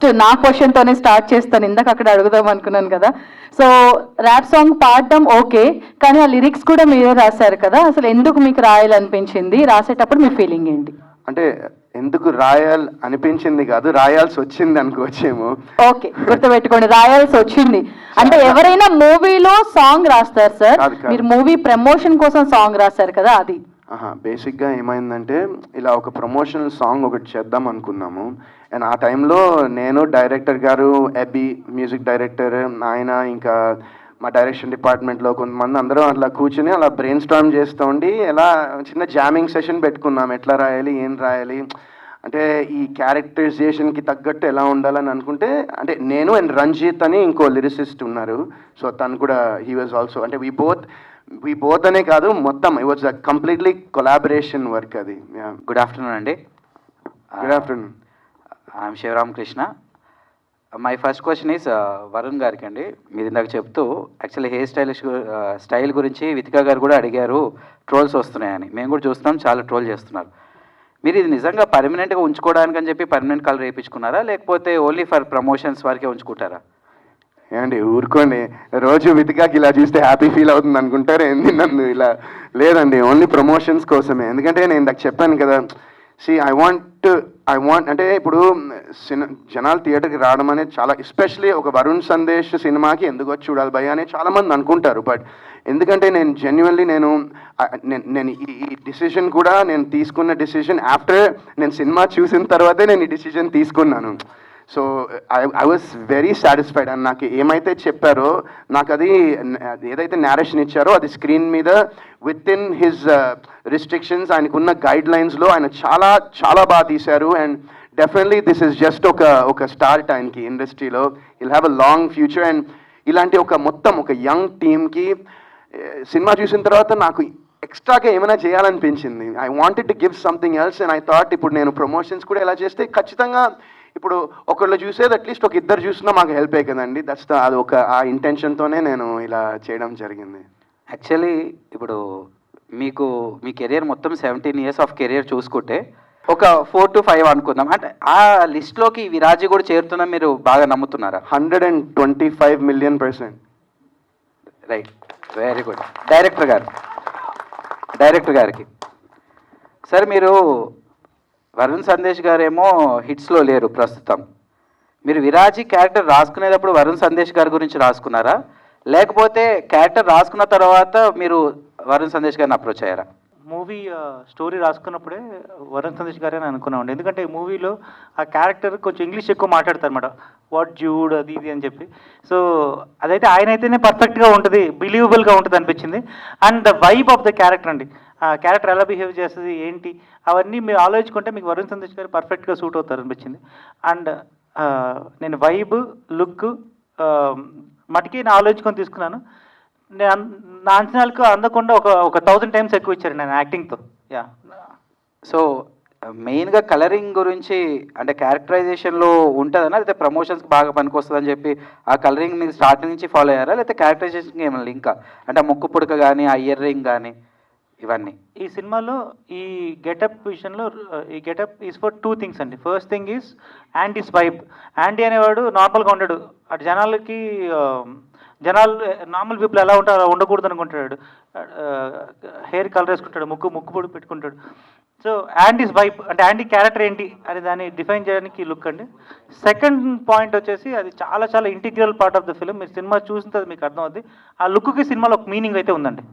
నా క్వశ్చన్ తోనే స్టార్ట్ చేస్తాను. ఇందాక అక్కడ అడుగుదాం అనుకున్నాను కదా. సో ర్యాప్ సాంగ్ పాడడం ఓకే, కానీ ఆ లిరిక్స్ కూడా మీరే రాశారు కదా, అసలు ఎందుకు మీకు రాయాలనిపించింది? రాసేటప్పుడు మీ ఫీలింగ్ ఏంటి? అంటే ఎందుకు రాయాలి అనిపించింది కాదు, రాయాల్సి వచ్చింది అనుకోవచ్చేమో. ఓకే, గుర్తుపెట్టుకోండి, రాయాల్సి వచ్చింది. అంటే ఎవరైనా మూవీలో సాంగ్ రాస్తారు సార్, మీరు మూవీ ప్రమోషన్ కోసం సాంగ్ రాశారు కదా, అది. బేసిక్గా ఏమైందంటే ఇలా ఒక ప్రమోషనల్ సాంగ్ ఒకటి చేద్దాం అనుకున్నాము. అండ్ ఆ టైంలో నేను, డైరెక్టర్ గారు, ఎబీ మ్యూజిక్ డైరెక్టర్, ఆయన, ఇంకా మా డైరెక్షన్ డిపార్ట్మెంట్లో కొంతమంది అందరం అట్లా కూర్చుని అలా బ్రెయిన్ స్టార్మ్ చేస్తూ ఉండి ఎలా చిన్న జామింగ్ సెషన్ పెట్టుకున్నాం. ఎట్లా రాయాలి, ఏం రాయాలి, అంటే ఈ క్యారెక్టరైజేషన్కి తగ్గట్టు ఎలా ఉండాలని అనుకుంటే, అంటే నేను అండ్ రంజిత్ అని ఇంకో లిరిసిస్ట్ ఉన్నారు. సో తను కూడా హీ వాజ్ ఆల్సో, అంటే వీ బోత్ అనే కాదు, మొత్తం it was a completely collaboration work అది. గుడ్ ఆఫ్టర్నూన్ అండి. Good afternoon. I'm Sivaramakrishna. My first question is Varun గారికి అండి. మీరు ఇందాక చెప్తూ యాక్చువల్లీ హెయిర్ స్టైల్ గురించి వితికా గారు కూడా అడిగారు, ట్రోల్స్ వస్తున్నాయని. మేము కూడా చూస్తున్నాం, చాలా ట్రోల్ చేస్తున్నారు. మీరు ఇది నిజంగా పర్మనెంట్గా ఉంచుకోవడానికి అని చెప్పి పర్మనెంట్ కలర్ వేయించుకున్నారా, లేకపోతే ఓన్లీ ఫర్ ప్రమోషన్స్ వరకే ఉంచుకుంటారా? ఏమండి ఊరుకోండి, రోజు వితికాకి ఇలా చూస్తే హ్యాపీ ఫీల్ అవుతుంది అనుకుంటారు ఏంది నన్ను ఇలా? లేదండి, ఓన్లీ ప్రమోషన్స్ కోసమే. ఎందుకంటే నేను ఇందాక చెప్పాను కదా, ఐ వాంట్ అంటే ఇప్పుడు జనాలు థియేటర్కి రావడం అనేది చాలా, ఎస్పెషలీ ఒక వరుణ్ సందేశ్ సినిమాకి ఎందుకు వచ్చి చూడాలి భయ్య అని చాలామంది అనుకుంటారు. బట్ ఎందుకంటే నేను జెన్యున్లీ నేను ఈ డిసిజన్ కూడా నేను తీసుకున్న డిసిజన్ ఆఫ్టర్ నేను సినిమా చూసిన తర్వాతే నేను ఈ డిసిజన్ తీసుకున్నాను. So I was very satisfied. And నాకు ఏమైతే చెప్పారో, నాకు అది ఏదైతే నేరేషన్ ఇచ్చారో అది స్క్రీన్ మీద విత్ ఇన్ హిజ్ రిస్ట్రిక్షన్స్, ఆయనకున్న గైడ్ లైన్స్లో ఆయన చాలా చాలా బాగా తీశారు. And definitely this is just ఒక స్టార్ట్ ఆయనకి ఇండస్ట్రీలో. Will have a long future. And ఇలాంటి మొత్తం ఒక యంగ్ టీమ్కి సినిమా చూసిన తర్వాత నాకు ఎక్స్ట్రాగా ఏమైనా చేయాలనిపించింది. I wanted to give something else. And I thought ఇప్పుడు నేను ప్రమోషన్స్ కూడా ఎలా చేస్తే ఖచ్చితంగా ఇప్పుడు ఒకళ్ళు చూసేది అట్లీస్ట్ ఒక ఇద్దరు చూసినా మాకు హెల్ప్ అయ్యి కదండి. అది ఆ ఇంటెన్షన్తోనే నేను ఇలా చేయడం జరిగింది. యాక్చువల్లీ ఇప్పుడు మీ కెరియర్ మొత్తం 17 years ఆఫ్ కెరియర్ చూసుకుంటే ఒక 4 to 5 అనుకుందాం, అంటే ఆ లిస్ట్లోకి విరాజీ కూడా చేరుతున్నా మీరు బాగా నమ్ముతున్నారా? 125 million%. Right, very good. Director గారికి సార్, మీరు వరుణ్ సందేశ్ గారేమో హిట్స్లో లేరు ప్రస్తుతం. మీరు విరాజీ క్యారెక్టర్ రాసుకునేటప్పుడు వరుణ్ సందేశ్ గారి గురించి రాసుకున్నారా, లేకపోతే క్యారెక్టర్ రాసుకున్న తర్వాత మీరు వరుణ్ సందేశ్ గారిని అప్రోచ్ అయ్యారా? మూవీ స్టోరీ రాసుకున్నప్పుడే వరుణ్ సందేశ్ గారే అనుకున్నామండి. ఎందుకంటే ఈ మూవీలో ఆ క్యారెక్టర్ కొంచెం ఇంగ్లీష్ ఎక్కువ మాట్లాడతారు అన్నమాట, వాట్ జూడ్ అది ఇది అని చెప్పి. సో అదైతే ఆయన అయితేనే పర్ఫెక్ట్గా ఉంటుంది, బిలీవబుల్గా ఉంటుంది అనిపించింది. And the vibe of the character అండి, ఆ క్యారెక్టర్ ఎలా బిహేవ్ చేస్తుంది ఏంటి అవన్నీ మీరు ఆలోచించుకుంటే మీకు వరుణ్ సందేశ్ గారు పర్ఫెక్ట్గా సూట్ అవుతారు అనిపించింది. అండ్ నేను వైబ్ లుక్ మటుకి నేను ఆలోచించుకొని తీసుకున్నాను. నేను నా అంచనాలకు అందకుండా ఒక 1000 times ఎక్కువ ఇచ్చారు నేను యాక్టింగ్తో. యా. సో మెయిన్గా కలరింగ్ గురించి అంటే క్యారెక్టరైజేషన్లో ఉంటుందనా, లేకపోతే ప్రమోషన్స్కి బాగా పనికొస్తుందని చెప్పి ఆ కలరింగ్ మీరు స్టార్టింగ్ నుంచి ఫాలో అయ్యారా, లేకపోతే క్యారెక్టరైజేషన్కి ఏమైనా లింకా, అంటే ఆ ముక్కు పుడక కానీ ఆ ఇయర్ రింగ్ కానీ ఇవన్నీ? ఈ సినిమాలో ఈ గెటప్ విషయంలో ఈ గెటప్ ఈజ్ ఫర్ 2 things అండి. First thing is యాండీస్ vibe. యాండీ అనేవాడు నార్మల్గా ఉండడు, అటు జనాలు నార్మల్ పీపుల్ ఎలా ఉంటారో అలా ఉండకూడదు అనుకుంటాడు. హెయిర్ కలర్ వేసుకుంటాడు, ముక్కు పొడి పెట్టుకుంటాడు. సో యాండీస్ వైబ్ అంటే యాండీ క్యారెక్టర్ ఏంటి అని దాన్ని డిఫైన్ చేయడానికి లుక్ అండి. సెకండ్ పాయింట్ వచ్చేసి అది చాలా చాలా integral part of the film. మీరు సినిమా చూసిన తర్వాత మీకు అర్థమవుతుంది ఆ లుక్కి సినిమాలో ఒక మీనింగ్ అయితే ఉందండి.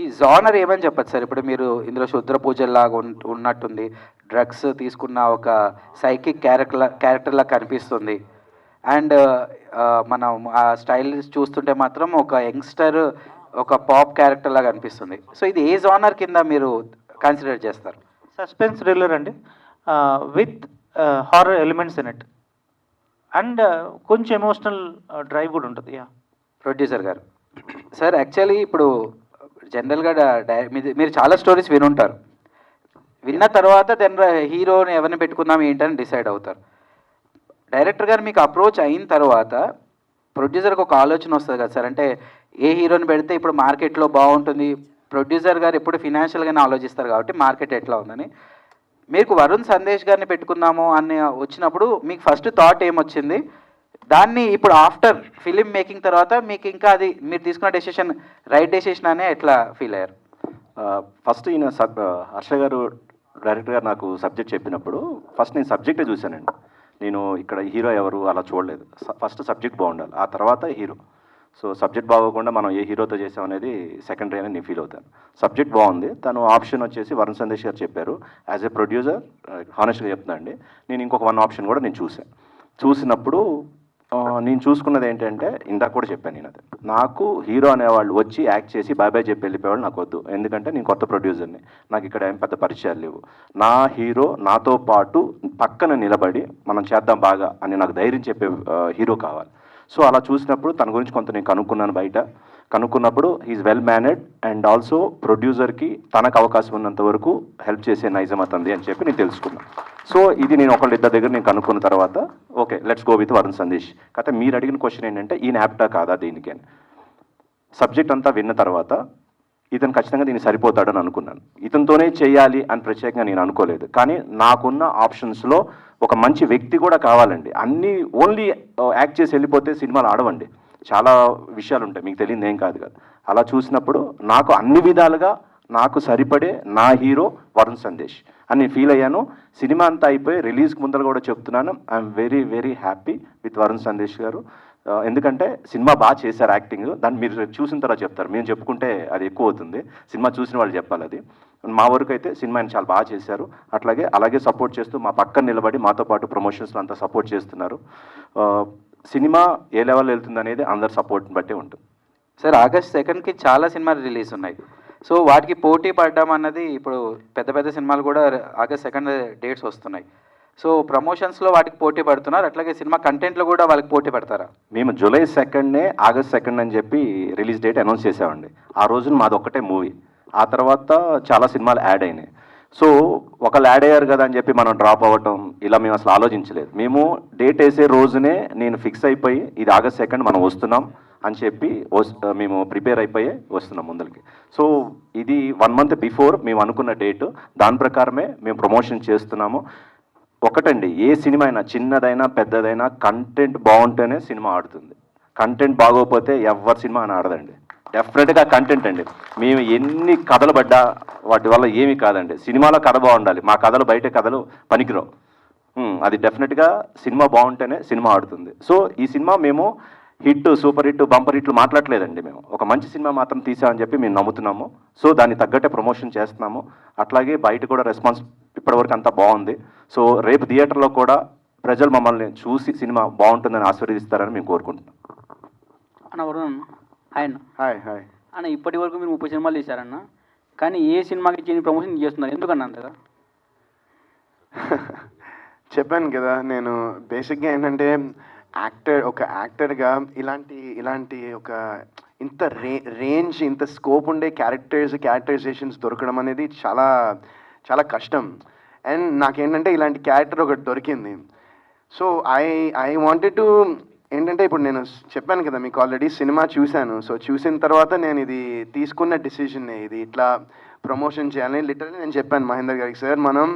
ఈ జానర్ ఏమని చెప్పచ్చు సార్? ఇప్పుడు మీరు ఇందులో శుద్ర పూజల్లాగా ఉన్నట్టుంది, డ్రగ్స్ తీసుకున్న ఒక సైకిక్ క్యారెక్టర్లా కనిపిస్తుంది. అండ్ మనం ఆ స్టైల్ చూస్తుంటే మాత్రం ఒక యంగ్స్టర్, ఒక పాప్ క్యారెక్టర్ లాగా అనిపిస్తుంది. సో ఇది ఏ జానర్ కింద మీరు కన్సిడర్ చేస్తారు? సస్పెన్స్ థ్రిల్లర్ అండి, with horror elements in it. And కొంచెం ఎమోషనల్ డ్రైవ్ కూడా ఉంటుంది. యా. ప్రొడ్యూసర్ గారు సార్, యాక్చువల్లీ ఇప్పుడు జనరల్గా మీరు చాలా స్టోరీస్ వినుంటారు, విన్న తర్వాత హీరోని ఎవరిని పెట్టుకుందాం ఏంటని డిసైడ్ అవుతారు. డైరెక్టర్ గారు మీకు అప్రోచ్ అయిన తర్వాత ప్రొడ్యూసర్కి ఒక ఆలోచన వస్తుంది కదా సార్, అంటే ఏ హీరోని పెడితే ఇప్పుడు మార్కెట్లో బాగుంటుంది. ప్రొడ్యూసర్ గారు ఎప్పుడు ఫినాన్షియల్గానే ఆలోచిస్తారు కాబట్టి మార్కెట్ ఎట్లా ఉందని. మీకు వరుణ్ సందేశ్ గారిని పెట్టుకుందాము అని వచ్చినప్పుడు మీకు ఫస్ట్ థాట్ ఏమొచ్చింది, దాన్ని ఇప్పుడు ఆఫ్టర్ ఫిలిం మేకింగ్ తర్వాత మీకు ఇంకా అది మీరు తీసుకున్న డెసిషన్ రైట్ డెసిషన్ అనే ఎట్లా ఫీల్ అయ్యారు? ఫస్ట్ ఈయన హర్ష గారు డైరెక్టర్ గారు నాకు సబ్జెక్ట్ చెప్పినప్పుడు ఫస్ట్ నేను సబ్జెక్టే చూశానండి. నేను ఇక్కడ హీరో ఎవరు అలా చూడలేదు. ఫస్ట్ సబ్జెక్ట్ బాగుండాలి, ఆ తర్వాత హీరో. సో సబ్జెక్ట్ బాగోకుండా మనం ఏ హీరోతో చేసాం అనేది సెకండరీ అని నేను ఫీల్ అవుతాను. సబ్జెక్ట్ బాగుంది, తను ఆప్షన్ వచ్చేసి వరుణ్ సందేశ్ గారు చెప్పారు. యాజ్ ఏ ప్రొడ్యూసర్ హానెస్ట్గా చెప్తున్నా అండి, నేను ఇంకొక 1 ఆప్షన్ కూడా నేను చూసినప్పుడు నేను చూసుకున్నది ఏంటంటే ఇందాక కూడా చెప్పాను నేను, అదే నాకు హీరో అనేవాళ్ళు వచ్చి యాక్ట్ చేసి బాయ్ బాయ్ చెప్పి వెళ్ళిపోయేవాళ్ళు నాకు వద్దు. ఎందుకంటే నేను కొత్త ప్రొడ్యూసర్ని, నాకు ఇక్కడ ఏం పెద్ద పరిచయాలు లేవు. నా హీరో నాతో పాటు పక్కన నిలబడి మనం చేద్దాం బాగా అని నాకు ధైర్యం చెప్పే హీరో కావాలి. సో అలా చూసినప్పుడు తన గురించి కొంత నేను కనుక్కున్నాను బయట. కనుక్కున్నప్పుడు he is well mannered and also ప్రొడ్యూసర్కి తనకు అవకాశం ఉన్నంత వరకు హెల్ప్ చేసే నైజం అతంది అని చెప్పి నేను తెలుసుకున్నాను. సో ఇది నేను ఒకళ్ళిద్దరి దగ్గర నేను కనుక్కున్న తర్వాత okay let's go with Varun Sandesh. కాకపోతే మీరు అడిగిన క్వశ్చన్ ఏంటంటే ఈయన యాప్టా కాదా దీనికి అని. సబ్జెక్ట్ అంతా విన్న తర్వాత ఇతను ఖచ్చితంగా దీన్ని సరిపోతాడని అనుకున్నాను. ఇతనితోనే చేయాలి అని ప్రత్యేకంగా నేను అనుకోలేదు. కానీ నాకున్న ఆప్షన్స్లో ఒక మంచి వ్యక్తి కూడా కావాలండి. అన్నీ ఓన్లీ యాక్ట్ చేసి వెళ్ళిపోతే సినిమాలు ఆడవండి, చాలా విషయాలు ఉంటాయి, మీకు తెలియదు ఏం కాదు కదా. అలా చూసినప్పుడు నాకు అన్ని విధాలుగా నాకు సరిపడే నా హీరో వరుణ్ సందేశ్ అని ఫీల్ అయ్యాను. సినిమా అంతా అయిపోయి రిలీజ్కి ముందర కూడా చెప్తున్నాను, I'm very very happy with Varun Sandesh గారు. ఎందుకంటే సినిమా బాగా చేశారు యాక్టింగ్, దాన్ని మీరు చూసిన తర్వాత చెప్తారు, మేము చెప్పుకుంటే అది ఎక్కువ అవుతుంది, సినిమా చూసిన వాళ్ళు చెప్పాలి అది. మా వరకు అయితే సినిమా ఆయన చాలా బాగా చేశారు. అలాగే సపోర్ట్ చేస్తూ మా పక్కన నిలబడి మాతో పాటు ప్రమోషన్స్లో అంతా సపోర్ట్ చేస్తున్నారు. సినిమా ఏ లెవెల్ వెళ్తుంది అనేది అందరి సపోర్ట్ని బట్టే ఉంటుంది. సార్ ఆగస్ట్ 2కి చాలా సినిమాలు రిలీజ్ ఉన్నాయి. సో వాటికి పోటీ పడ్డం అన్నది ఇప్పుడు పెద్ద పెద్ద సినిమాలు కూడా ఆగస్ట్ 2 డేట్స్ వస్తున్నాయి. సో ప్రమోషన్స్లో వాటికి పోటీ పడుతున్నారు, అట్లాగే సినిమా కంటెంట్లో కూడా వాళ్ళకి పోటీ పడతారా? మేము జూలై 2 ఆగస్ట్ 2 అని చెప్పి రిలీజ్ డేట్ అనౌన్స్ చేసామండి. ఆ రోజున మాది ఒక్కటే మూవీ, ఆ తర్వాత చాలా సినిమాలు యాడ్ అయినాయి. సో ఒకళ్ళు యాడ్ అయ్యారు కదా అని చెప్పి మనం డ్రాప్ అవ్వటం ఇలా మేము అసలు ఆలోచించలేదు. మేము డేట్ వేసే రోజునే నేను ఫిక్స్ అయిపోయి ఇది ఆగస్ట్ 2 మనం వస్తున్నాం అని చెప్పి మేము ప్రిపేర్ అయిపోయి వస్తున్నాం ముందరికి. సో ఇది 1 మంత్ బిఫోర్ మేము అనుకున్న డేట్, దాని ప్రకారమే మేము ప్రమోషన్ చేస్తున్నాము. ఒకటండి, ఏ సినిమా అయినా చిన్నదైనా పెద్దదైనా కంటెంట్ బాగుంటేనే సినిమా ఆడుతుంది. కంటెంట్ బాగోకపోతే ఎవరి సినిమా అని ఆడదండి. డెఫినెట్గా కంటెంట్ అండి. మేము ఎన్ని కథలు పడ్డా వాటి వల్ల ఏమీ కాదండి. సినిమాలో కథ బాగుండాలి, మా కథలు బయట కథలు పనికిరావు. అది డెఫినెట్గా సినిమా బాగుంటేనే సినిమా ఆడుతుంది. సో ఈ సినిమా మేము హిట్, సూపర్ హిట్, బంపర్ హిట్లు మాట్లాడలేదండి. మేము ఒక మంచి సినిమా మాత్రం తీసామని చెప్పి మేము నమ్ముతున్నాము. సో దాన్ని తగ్గట్టే ప్రమోషన్ చేస్తున్నాము. అట్లాగే బయట కూడా రెస్పాన్స్ ఇప్పటివరకు అంతా బాగుంది. సో రేపు థియేటర్లో కూడా ప్రజలు మమ్మల్ని చూసి సినిమా బాగుంటుందని ఆశీర్వదిస్తారని మేము కోరుకుంటున్నాం. అన్న వరుణ్ హాయ్ అన్న. హాయ్ హాయ్ అన్న ఇప్పటి వరకు మీరు 30 సినిమాలు తీశారన్న, కానీ ఏ సినిమాకి చేయని ప్రమోషన్ చేస్తున్నారు, ఎందుకన్నా అంతగా? చెప్పాను కదా, నేను బేసిక్గా ఏంటంటే ఒక యాక్టర్గా ఇలాంటి ఒక ఇంత రేంజ్, ఇంత స్కోప్ ఉండే క్యారెక్టరైజేషన్స్ దొరకడం అనేది చాలా చాలా కష్టం. అండ్ నాకేంటంటే ఇలాంటి క్యారెక్టర్ ఒకటి దొరికింది. సో ఐ వాంటెడ్ టు ఏంటంటే ఇప్పుడు నేను చెప్పాను కదా మీకు ఆల్రెడీ సినిమా చూశాను. సో చూసిన తర్వాత నేను ఇది తీసుకున్న డిసిజన్, ఇది ఇట్లా ప్రమోషన్ చేయాలని లిటరల్లీ నేను చెప్పాను మహేందర్ గారికి, సార్ మనం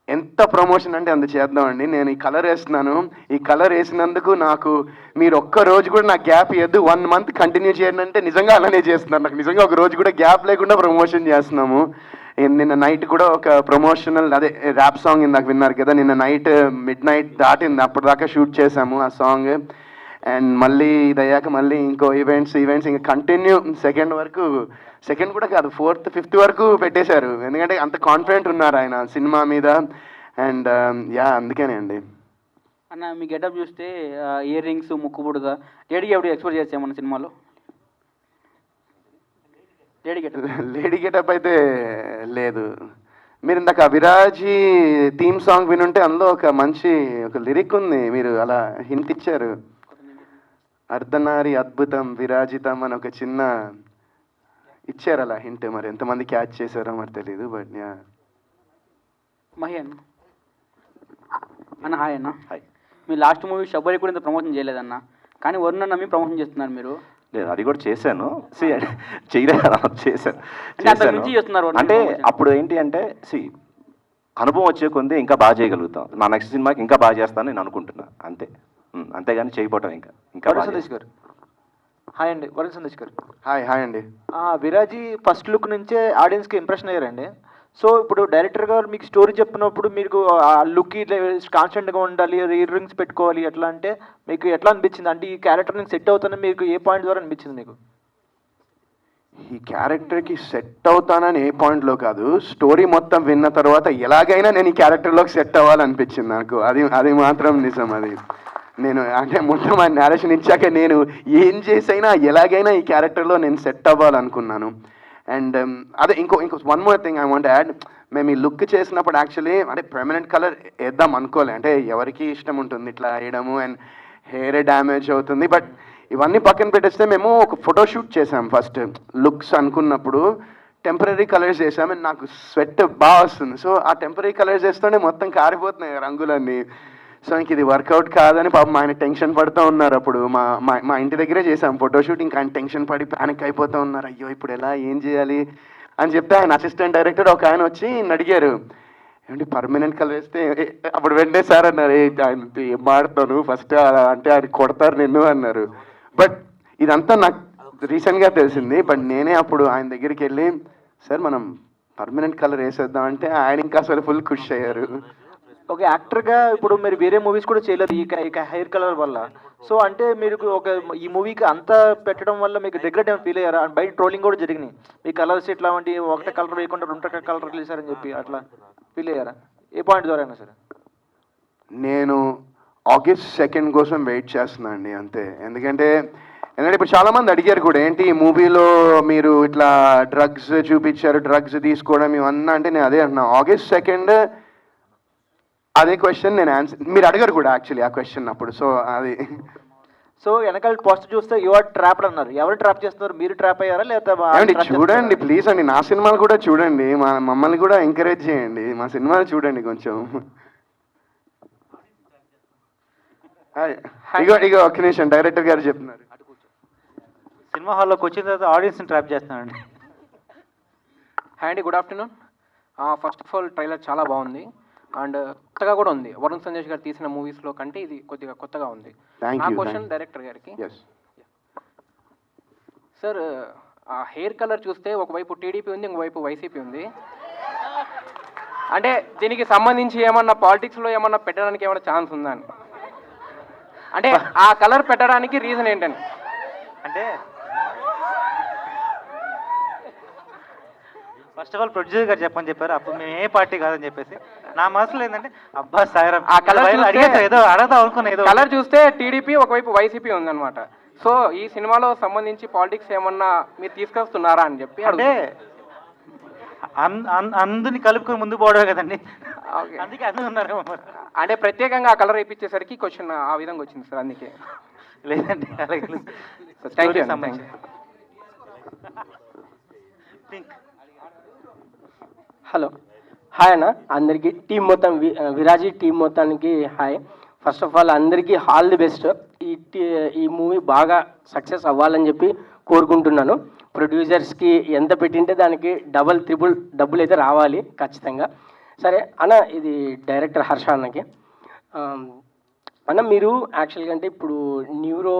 ఎంత ప్రమోషన్ అంటే అంత చేద్దామండి. నేను ఈ కలర్ వేస్తున్నాను, ఈ కలర్ వేసినందుకు నాకు మీరు ఒక్క రోజు కూడా నాకు గ్యాప్ ఇవ్వద్దు, 1 మంత్ కంటిన్యూ చేయండి అంటే నిజంగా అలానే చేస్తున్నారు. నాకు నిజంగా ఒక రోజు కూడా గ్యాప్ లేకుండా ప్రమోషన్ చేస్తున్నాము. నిన్న నైట్ కూడా ఒక ప్రమోషనల్ అదే ర్యాప్ సాంగ్ ఇందాక విన్నారు కదా, నిన్న నైట్ మిడ్-నైట్ దాటింది, అప్పటిదాకా షూట్ చేసాము ఆ సాంగ్. అండ్ మళ్ళీ ఇది అయ్యాక మళ్ళీ ఇంకో ఈవెంట్స్ ఇంకా కంటిన్యూ సెకండ్ కూడా కాదు 4th 5th వరకు పెట్టేశారు. ఎందుకంటే అంత కాన్ఫిడెంట్ ఉన్నారు ఆయన సినిమా మీద. అండ్ అందుకేనే అండి. అన్న మీ గెటప్ చూస్తే ఇయర్ రింగ్స్, ముక్కు పొడుగా, లేడీకి ఎప్పుడు ఎక్స్పెక్ట్ చేస్తామన్న సినిమాలో? లేడీ గెటప్ అయితే లేదు. మీరు ఇందాక విరాజీ థీమ్ సాంగ్ వినుంటే అందులో ఒక లిరిక్ ఉంది, మీరు అలా హింట్ ఇచ్చారు, అర్ధనారి అద్భుతం విరాజితం అని ఒక చిన్న ఇచ్చారు అలా హింట్. మరి ఎంతమంది క్యాచ్ చేశారో మరి తెలీదు. బట్ మహి అన్న హాయ్ అన్న. హాయ్. మీ లాస్ట్ మూవీ శబరి కూడా ఇంత ప్రమోషన్ చేయలేదన్న, కానీ వరుణ్ అన్న మీ ప్రమోషన్ చేస్తున్నారు మీరు. లేదు అది కూడా చేశాను, చేయలేదు చేశాను. అంటే అంతకు మించి చేస్తున్నారు వరుణ్ అంటే promotion. అప్పుడు ఏంటి అంటే అనుభవం వచ్చే కొంది ఇంకా బాగా చేయగలుగుతాం. నా నెక్స్ట్ సినిమాకి ఇంకా బాగా చేస్తానని నేను అనుకుంటున్నా, అంతే. అంతేగాని చేయకపోవటం ఇంకా వరుణ్ బాగా సందేశ్ గారు. హాయ్ అండి, వరుణ్ సందేశ్ గారు. హాయ్ అండి. విరాజీ ఫస్ట్ లుక్ నుంచే ఆడియన్స్కి ఇంప్రెషన్ అయ్యారండి. సో ఇప్పుడు డైరెక్టర్ గారు మీకు స్టోరీ చెప్పినప్పుడు మీకు ఆ లుక్ కాన్స్టెంట్గా ఉండాలి, ఇయర్ రింగ్స్ పెట్టుకోవాలి ఎట్లా అంటే మీకు ఎట్లా అనిపించింది? అంటే ఈ క్యారెక్టర్ నేను సెట్ అవుతానని మీకు ఏ పాయింట్ ద్వారా అనిపించింది మీకు? ఈ క్యారెక్టర్కి సెట్ అవుతానని ఏ పాయింట్లో కాదు, స్టోరీ మొత్తం విన్న తర్వాత ఎలాగైనా నేను ఈ క్యారెక్టర్లోకి సెట్ అవ్వాలనిపించింది నాకు. అది మాత్రం నిజం. అది నేను అంటే మొత్తం ఆ నేరేషన్ ఇచ్చాక నేను ఏం చేసైనా ఎలాగైనా ఈ క్యారెక్టర్లో నేను సెట్ అవ్వాలనుకున్నాను. అండ్ అదే ఇంకో one more thing I want add. మేము ఈ లుక్ చేసినప్పుడు యాక్చువల్లీ అంటే పర్మనెంట్ కలర్ వేద్దాం అనుకోలే. అంటే ఎవరికి ఇష్టం ఉంటుంది ఇట్లా వేయడము, అండ్ హెయిర్ డ్యామేజ్ అవుతుంది. బట్ ఇవన్నీ పక్కన పెట్టేస్తే మేము ఒక ఫోటోషూట్ చేసాం ఫస్ట్ లుక్స్ అనుకున్నప్పుడు. టెంపరీ కలర్స్ వేసాం, అండ్ నాకు స్వెట్ బాగా వస్తుంది. సో ఆ టెంపరీ కలర్స్ వేస్తూనే మొత్తం కారిపోతున్నాయి రంగులన్నీ. సో ఇంక ఇది వర్కౌట్ కాదని పాపం ఆయన టెన్షన్ పడుతూ ఉన్నారు. అప్పుడు మా ఇంటి దగ్గరే చేసాం ఫోటోషూట్. ఇంకా ఆయన టెన్షన్ పడి ప్యానిక్ అయిపోతూ ఉన్నారు, అయ్యో ఇప్పుడు ఎలా ఏం చేయాలి అని చెప్తే ఆయన అసిస్టెంట్ డైరెక్టర్ ఒక ఆయన వచ్చి అడిగారు, ఏమంటే పర్మనెంట్ కలర్ వేస్తే అప్పుడు వెంటనే సార్ అన్నారు, ఆయన ఏం మాడతాను ఫస్ట్ అంటే ఆయన కొడతారు నిన్ను అన్నారు. బట్ ఇదంతా నాకు రీసెంట్గా తెలిసింది. బట్ నేనే అప్పుడు ఆయన దగ్గరికి వెళ్ళి, సార్ మనం పర్మనెంట్ కలర్ వేసేద్దాం అంటే ఆయన ఇంకా అసలు ఫుల్ ఖుషి అయ్యారు. ఒక యాక్టర్గా ఇప్పుడు మీరు వేరే మూవీస్ కూడా చేయలేదు ఈ హెయిర్ కలర్ వల్ల. సో అంటే మీరు ఈ మూవీకి అంతా పెట్టడం వల్ల మీకు రిగ్రెట్ ఏమైనా ఫీల్ అయ్యారా? బయట ట్రోలింగ్ కూడా జరిగినాయి, మీ కలర్స్ ఇట్లా వంటి ఒకటే కలర్ వేయకుండా రెండు కలర్ వేసారని చెప్పి అట్లా ఫీల్ అయ్యారా? ఏ పాయింట్ ద్వారా అయినా సరే. నేను August 2 కోసం వెయిట్ చేస్తున్నా అండి, అంతే. ఎందుకంటే ఇప్పుడు చాలామంది అడిగారు కూడా, ఏంటి ఈ మూవీలో మీరు ఇట్లా డ్రగ్స్ చూపించారు, డ్రగ్స్ తీసుకోవడం ఇవన్నీ. అంటే నేను అదే అంటున్నా, August 2 అదే క్వశ్చన్ నేను ఆన్సర్ మీరు అడిగారు కూడా యాక్చువల్లీ ఆ క్వశ్చన్ అప్పుడు. సో అది సో వెనకాల పోస్ట్ చూస్తే యు ఆర్ ట్రాప్డ్ అన్నారు. ఎవరు ట్రాప్ చేస్తున్నారు? మీరు ట్రాప్ అయ్యారా లేదా? చూడండి ప్లీజ్ అండి, నా సినిమాలు కూడా చూడండి, మమ్మల్ని కూడా ఎంకరేజ్ చేయండి, మా సినిమాలు చూడండి కొంచెం. ఇగో ఒక్క నిమిషం, డైరెక్టర్ గారు చెప్తున్నారు. సినిమా హాల్లోకి వచ్చిన తర్వాత ఆడియన్స్ని ట్రాప్ చేస్తున్నానండి. హాయ్ అండి, good afternoon. First of all trailer చాలా బాగుంది అండ్ కొత్తగా కూడా ఉంది. వరుణ్ సందేశ్ గారు తీసిన మూవీస్లో కంటే ఇది కొద్దిగా కొత్తగా ఉంది. నా క్వశ్చన్ డైరెక్టర్ గారికి, సార్ ఆ హెయిర్ కలర్ చూస్తే ఒకవైపు టీడీపీ ఉంది, ఇంకోవైపు వైసీపీ ఉంది. అంటే దీనికి సంబంధించి ఏమన్నా పాలిటిక్స్లో ఏమన్నా పెట్టడానికి ఏమన్నా ఛాన్స్ ఉందా అని? అంటే ఆ కలర్ పెట్టడానికి రీజన్ ఏంటని? అంటే ఫస్ట్ ఆఫ్ ఆల్ ప్రొడ్యూసర్ గారు చెప్పని చెప్పారు, అప్పుడు మేము ఏ పార్టీ కాదని చెప్పేసి. నా మనసులో ఏంటంటే అబ్బా సాయిరామ్ ఆ కలర్ ఏదో అడగదా అనుకున్నా, ఏదో కలర్ చూస్తే టీడీపీ ఒకవైపు వైసీపీ ఉందన్నమాట. సో ఈ సినిమాలో సంబంధించి పాలిటిక్స్ ఏమన్నా మీరు తీసుకొస్తున్నారా అని చెప్పి. అంటే అందుని కలుపుకొని ముందు పోవడమే కదండి, అందుకే అందరూ ఉన్నారు. అంటే ప్రత్యేకంగా ఆ కలర్ వేయించేసరికి క్వశ్చన్ ఆ విధంగా వచ్చింది సార్, అందుకే. లేదండి అలాగే. Thank you. హలో, హాయ్ అన్న అందరికీ, టీం మొత్తం విరాజీ టీం మొత్తానికి హాయ్. ఫస్ట్ ఆఫ్ ఆల్ అందరికీ ఆల్ ది బెస్ట్. ఈ మూవీ బాగా సక్సెస్ అవ్వాలని చెప్పి కోరుకుంటున్నాను. ప్రొడ్యూసర్స్కి ఎంత పెట్టింటే దానికి డబల్ త్రిబుల్ డబ్బులు అయితే రావాలి ఖచ్చితంగా. సరే అన్న, ఇది డైరెక్టర్ హర్ష అన్నకి. అన్న మీరు యాక్చువల్గా అంటే ఇప్పుడు న్యూరో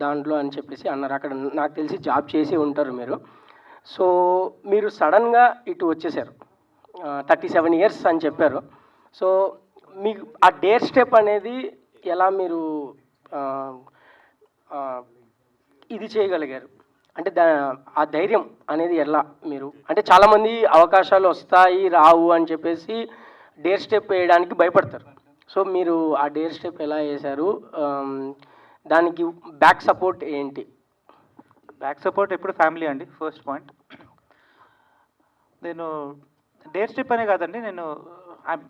దాంట్లో అని చెప్పేసి అన్నారు, అక్కడ నాకు తెలిసి జాబ్ చేసి ఉంటారు మీరు. సో మీరు సడన్గా ఇటు వచ్చేసారు, 37 ఇయర్స్ అని చెప్పారు. సో మీకు ఆ డేర్ స్టెప్ అనేది ఎలా మీరు ఇది చేయగలిగారు? అంటే ఆ ధైర్యం అనేది ఎలా మీరు, అంటే చాలామంది అవకాశాలు వస్తాయి రావు అని చెప్పేసి డేర్ స్టెప్ వేయడానికి భయపడతారు. సో మీరు ఆ డేర్ స్టెప్ ఎలా వేశారు? దానికి బ్యాక్ సపోర్ట్ ఏంటి? బ్యాక్ సపోర్ట్ ఎప్పుడు ఫ్యామిలీ అండి, ఫస్ట్ పాయింట్. నేను డేర్ స్టెప్ అనే కాదండి, నేను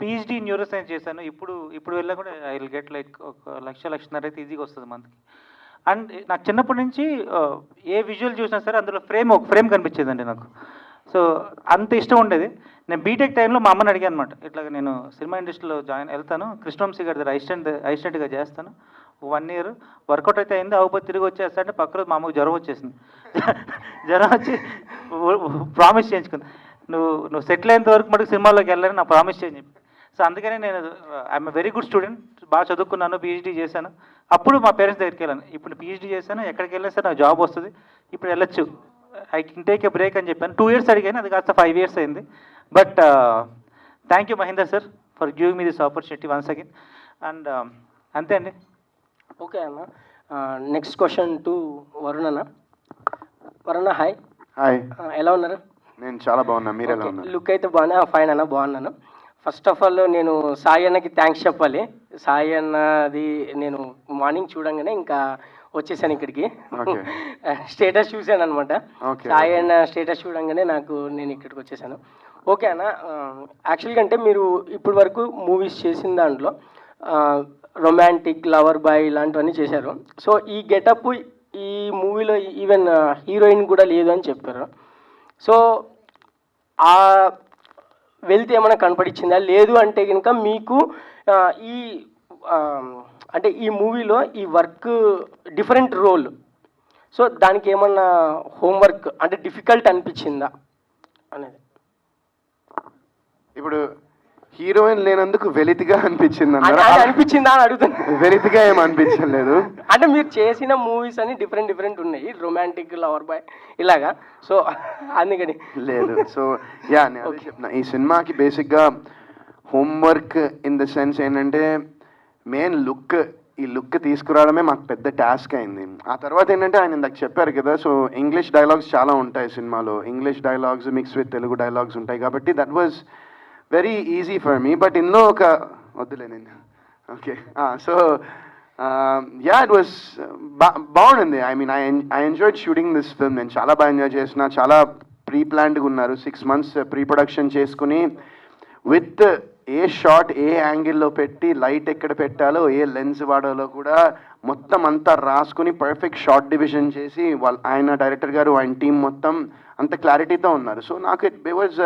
PhD న్యూరో సైన్స్ చేశాను. ఇప్పుడు వెళ్ళా కూడా ఐ విల్ గెట్ లైక్ 1,00,000-1,50,000 అయితే ఈజీగా వస్తుంది మంత్కి. అండ్ నాకు చిన్నప్పటి నుంచి ఏ విజువల్ చూసినా సరే అందులో ఒక ఫ్రేమ్ కనిపించేదండి నాకు. సో అంత ఇష్టం ఉండేది. నేను బీటెక్ టైంలో మా అమ్మని అడిగాను అనమాట, ఇట్లాగ నేను సినిమా ఇండస్ట్రీలో వెళ్తాను, కృష్ణవంశీ గారి దగ్గర అసిస్టెంట్గా చేస్తాను, 1 ఇయర్ వర్కౌట్ అయితే అయింది, అవ్వకపోతే తిరిగి వచ్చేస్తా అంటే పక్క రోజు మా అమ్మకు జ్వరం వచ్చేసింది. జ్వరం వచ్చి ప్రామిస్ చేయించుకుంది. నువ్వు సెటిల్ అయ్యేంత వరకు మటుకు సినిమాలోకి వెళ్ళాలని నా ప్రామిస్ చేయని చెప్పి. సో అందుకనే నేను ఐఎమ్ వెరీ గుడ్ స్టూడెంట్, బాగా చదువుకున్నాను, పిహెచ్డీ చేశాను. అప్పుడు మా పేరెంట్స్ దగ్గరికి వెళ్ళాను. ఇప్పుడు పిహెచ్డీ చేశాను, ఎక్కడికి వెళ్ళినా సరే నాకు జాబ్ వస్తుంది, ఇప్పుడు వెళ్ళొచ్చు, I can take a break అని చెప్పాను. 2 years అడిగాను, అది కాస్త 5 years అయింది. But thank you Mahender sir for giving me this opportunity once again. And అంతే అండి. ఓకే అన్న, నెక్స్ట్ క్వశ్చన్ టు వరుణ్ అన్న. వరుణ హాయ్. హాయ్, ఎలా ఉన్నారు? నేను చాలా బాగున్నా, మీరు ఎలా ఉన్నారు? లుక్ అయితే బాగున్నా, ఫైన్ అన్న, బాగున్నాను. ఫస్ట్ ఆఫ్ ఆల్ నేను సాయి అన్నకి థ్యాంక్స్ చెప్పాలి. సాయి అన్నది నేను మార్నింగ్ చూడంగానే ఇంకా వచ్చేసాను ఇక్కడికి. స్టేటస్ చూశాను అనమాట. సాయి అన్న స్టేటస్ చూడంగానే నేను ఇక్కడికి వచ్చేసాను. ఓకే అన్న, యాక్చువల్గా అంటే మీరు ఇప్పటి వరకు మూవీస్ చేసిన దాంట్లో రొమాంటిక్, లవర్ బాయ్ ఇలాంటివన్నీ చేశారు. సో ఈ గెటప్ ఈ మూవీలో ఈవెన్ హీరోయిన్ కూడా లేదు అని చెప్పారు. సో ఆ వెళ్తే ఏమైనా కనపడిచ్చిందా? లేదు అంటే కనుక మీకు ఈ అంటే ఈ మూవీలో ఈ వర్క్ డిఫరెంట్ రోల్, సో దానికి ఏమన్నా హోంవర్క్ అంటే డిఫికల్ట్ అనిపించిందా అనేది? ఇప్పుడు హీరోయిన్ లేనందుకు వెలితిగా అనిపించింది అది అనిపించిందా అని అడుగుతున్నా. వెలితిగా ఏం అనిపించలేదు. అంటే మీరు చేసిన మూవీస్ అని డిఫరెంట్ ఉన్నాయి, రొమాంటిక్, లవర్ బాయ్ ఇలాగా. సో అందుకని లేదు. సో యా, నేను అదే చెప్తున్నా, ఈ సినిమాకి బేసిక్గా హోంవర్క్ ఇన్ ద సెన్స్ ఏంటంటే మెయిన్ లుక్, ఈ లుక్ తీసుకురావడమే మాకు పెద్ద టాస్క్ అయింది. ఆ తర్వాత ఏంటంటే ఆయన ఇందాక చెప్పారు కదా, సో ఇంగ్లీష్ డైలాగ్స్ చాలా ఉంటాయి సినిమాలో, English dialogues mix with Telugu dialogues ఉంటాయి కాబట్టి that was very easy for me. But ఇందులో ఒక వద్దులే నేను okay. So yeah, it was బాగుంది. I mean I enjoyed shooting this film. నేను చాలా బాగా ఎంజాయ్ చేసిన, చాలా ప్రీ ప్లాన్డ్గా ఉన్నారు. 6 months ప్రీ ప్రొడక్షన్ చేసుకుని విత్ ఏ షాట్ ఏ యాంగిల్లో పెట్టి, లైట్ ఎక్కడ పెట్టాలో, ఏ లెన్స్ వాడాలో కూడా మొత్తం అంతా రాసుకుని పర్ఫెక్ట్ షార్ట్ డివిజన్ చేసి ఆయన డైరెక్టర్ గారు, ఆయన టీం మొత్తం అంత క్లారిటీతో ఉన్నారు. సో నాకు ఇట్ వాజ్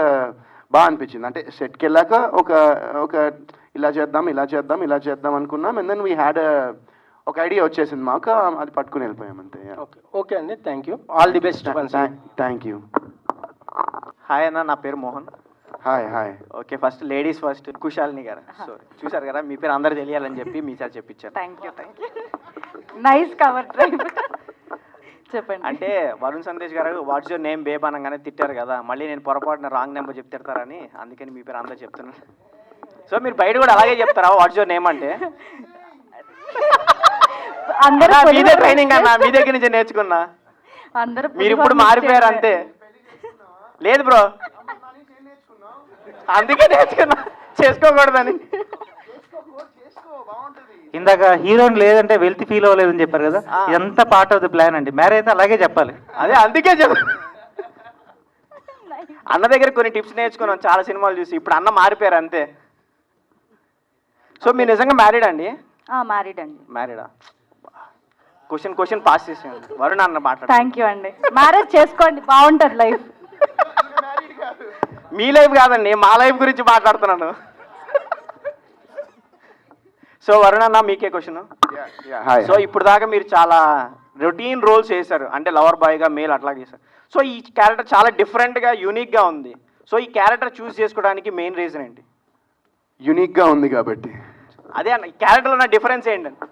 బాగా అనిపించింది. అంటే సెట్కి వెళ్ళాక ఒక ఇలా చేద్దాం అనుకున్నాం. అండ్ దెన్ వీ హ్యాడ్ ఒక ఐడియా వచ్చేసింది మాకు, అది పట్టుకుని వెళ్ళిపోయాం అంతే. ఓకే అండి, thank you, all the best. Thank you. Hi అన్న, నా పేరు Mohan. Hi. Okay, first ladies first. Kushalini garu, sorry, చూశారు కదా, మీ పేరు అందరు తెలియాలని చెప్పి మీ సార్ చెప్పించారు. Thank you. Nice cover drive. చెప్పండి. అంటే వరుణ్ సందేశ్ గారు వాట్స్ యువర్ నేమ్ బేబ్ అనగానే తిట్టారు కదా, మళ్ళీ నేను పొరపాటున రాంగ్ నెంబర్ చెప్తే తిడతారని, అందుకని మీ పేరు అందరూ చెప్తున్నాను. సో మీరు బయట కూడా అలాగే చెప్తారా వాట్స్ యువర్ నేమ్ అంటే? అందరూ మీదే ట్రైనింగ్ అన్న, మీ దగ్గర నుంచి నేర్చుకున్నా. మీరు ఇప్పుడు మారిపోయారు అంతే. లేదు బ్రో, అందుకే నేర్చుకున్నా, చేసుకోకూడదని. ఇందాక హీరోయిన్ లేదంటే వెల్త్ ఫీల్ అవ్వలేదని చెప్పారు కదా, ఎంత పార్ట్ ఆఫ్ ది ప్లాన్ అండి. మ్యారేజ్ అయితే అలాగే చెప్పాలి. అదే అందుకే అన్న దగ్గర కొన్ని టిప్స్ నేర్చుకున్నాం చాలా సినిమాలు చూసి. ఇప్పుడు అన్న మారిపోయారు అంతే. సో మీరు నిజంగా మ్యారీడ్ అండి? మ్యారీడ్ అండి. మ్యారీడా? క్వశ్చన్ పాస్ చేసేయండి. వరుణ్ అన్న మాట్లాడు. థ్యాంక్ యూ అండి. మ్యారేజ్ చేసుకోండి, బాగుంటుంది లైఫ్. మీ లైఫ్ కాదండి, మా లైఫ్ గురించి మాట్లాడుతున్నాను. సో వరుణ్ అన్న, మీకే క్వశ్చన్. సో ఇప్పుడు దాకా మీరు చాలా రొటీన్ రోల్స్ చేశారు, అంటే లవర్ బాయ్గా మేల్ అట్లా చేశారు. సో ఈ క్యారెక్టర్ చాలా డిఫరెంట్గా యూనిక్గా ఉంది. సో ఈ క్యారెక్టర్ చూస్ చేసుకోవడానికి మెయిన్ రీజన్ ఏంటి? యూనిక్గా ఉంది కాబట్టి. అదే అన్న, ఈ క్యారెక్టర్లో ఉన్న డిఫరెన్స్ ఏంటండి?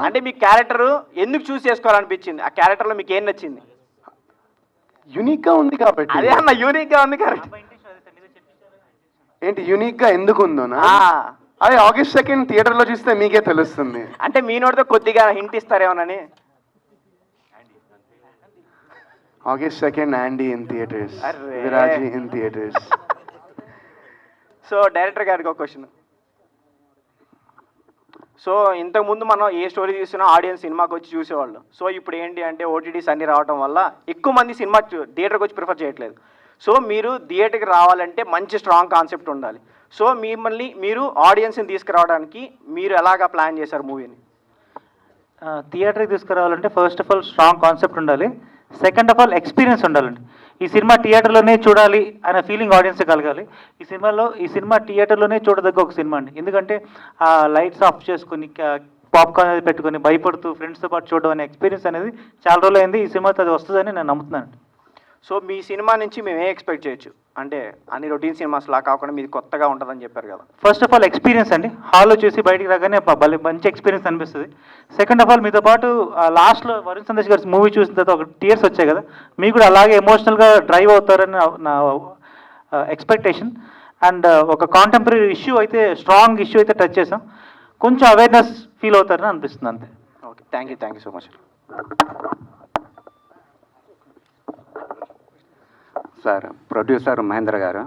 అంటే మీ క్యారెక్టర్ ఎందుకు చూస్ చేసుకోవాలనిపించింది? ఆ క్యారెక్టర్లో మీకు ఏం నచ్చింది? యూనిక్గా ఉంది కాబట్టి. అదే అన్న, యూనిక్గా ఉంది కరెక్ట్. ఏంటి యూనిక్గా ఎందుకు ఉందోనా? అది August 2nd థియేటర్లో చూస్తే మీకే తెలుస్తుంది. అంటే మీ నోటితో కొద్దిగా హింట్ ఇస్తారేమోనని. August 2nd Andy in theaters. Viraji in theaters. So director గారికి ఒక క్వశ్చన్. సో ఇంతకుముందు మనం ఏ స్టోరీ చూసినా ఆడియన్స్ సినిమాకి వచ్చి చూసేవాళ్ళు. సో ఇప్పుడు ఏంటి అంటే ఓటీటీస్ అన్ని రావడం వల్ల ఎక్కువ మంది సినిమా థియేటర్కి వచ్చి ప్రిఫర్ చేయట్లేదు. సో మీరు థియేటర్కి రావాలంటే మంచి స్ట్రాంగ్ కాన్సెప్ట్ ఉండాలి. సో మీరు ఆడియన్స్ని తీసుకురావడానికి మీరు ఎలాగా ప్లాన్ చేశారు మూవీని? థియేటర్కి తీసుకురావాలంటే first of all strong concept ఉండాలి, సెకండ్ ఆఫ్ ఆల్ ఎక్స్పీరియన్స్ ఉండాలండి. ఈ సినిమా థియేటర్లోనే చూడాలి అనే ఫీలింగ్ ఆడియన్స్ కలగాలి. ఈ సినిమా థియేటర్లోనే చూడదగ్గ ఒక సినిమా అండి. ఎందుకంటే ఆ లైట్స్ ఆఫ్ చేసుకుని పాప్కార్న్ అనేది పెట్టుకొని భయపడుతూ ఫ్రెండ్స్తో పాటు చూడడం అనే ఎక్స్పీరియన్స్ అనేది చాలా రోజులు అయింది. ఈ సినిమాతో అది వస్తుందని నేను నమ్ముతున్నాను. సో మీ సినిమా నుంచి మేము ఏం ఎక్స్పెక్ట్ చేయొచ్చు? అంటే అన్ని రొటీన్ సినిమాస్ లా కాకుండా మీది కొత్తగా ఉంటుందని చెప్పారు కదా. ఫస్ట్ ఆఫ్ ఆల్ ఎక్స్పీరియన్స్ అండి, హాల్లో చూసి బయటికి రాగానే భలే మంచి ఎక్స్పీరియన్స్ అనిపిస్తుంది. సెకండ్ ఆఫ్ ఆల్ మీతో పాటు లాస్ట్లో వరుణ్ సందేశ్ గారి మూవీ చూసిన తర్వాత ఒక టీయర్స్ వచ్చాయి కదా, మీకు కూడా అలాగే ఎమోషనల్గా డ్రైవ్ అవుతారని నా ఎక్స్పెక్టేషన్. అండ్ ఒక కాంటెంపరీ ఇష్యూ అయితే, స్ట్రాంగ్ ఇష్యూ అయితే టచ్ చేసాం, కొంచెం అవేర్నెస్ ఫీల్ అవుతారని అనిపిస్తుంది అంతే. Okay, thank you so much. Sir, producer Mahendra గారు.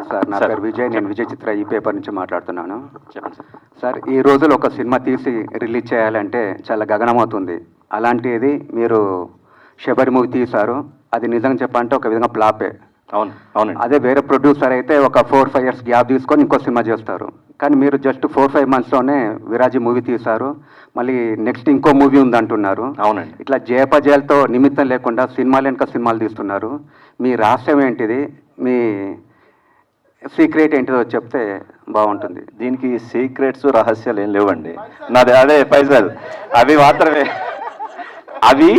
సార్, నా పేరు విజయ్, నేను విజయ్ చిత్ర ఈ పేపర్ నుంచి మాట్లాడుతున్నాను. చెప్పండి సార్. సార్, ఈ రోజులు ఒక సినిమా తీసి రిలీజ్ చేయాలంటే చాలా గగనమవుతుంది. అలాంటిది మీరు శబరి మూవీ తీశారు, అది నిజంగా చెప్పాలంటే ఒక విధంగా ఫ్లాపే. అవునండి. అదే వేరే ప్రొడ్యూసర్ అయితే ఒక 4-5 years గ్యాప్ తీసుకొని ఇంకో సినిమా చేస్తారు. కానీ మీరు జస్ట్ 4-5 monthsలోనే విరాజీ మూవీ తీశారు, మళ్ళీ నెక్స్ట్ ఇంకో మూవీ ఉందంటున్నారు. అవునండి. ఇట్లా జయపజయాలతో నిమిత్తం లేకుండా సినిమాలు వెనుక సినిమాలు తీస్తున్నారు. మీ రహస్యం ఏంటిది? మీ సీక్రెట్ ఏంటిదో చెప్తే బాగుంటుంది. దీనికి సీక్రెట్స్ రహస్యాలు ఏం లేవండి. నాది అదే పైసలు అవి మాత్రమే. అవి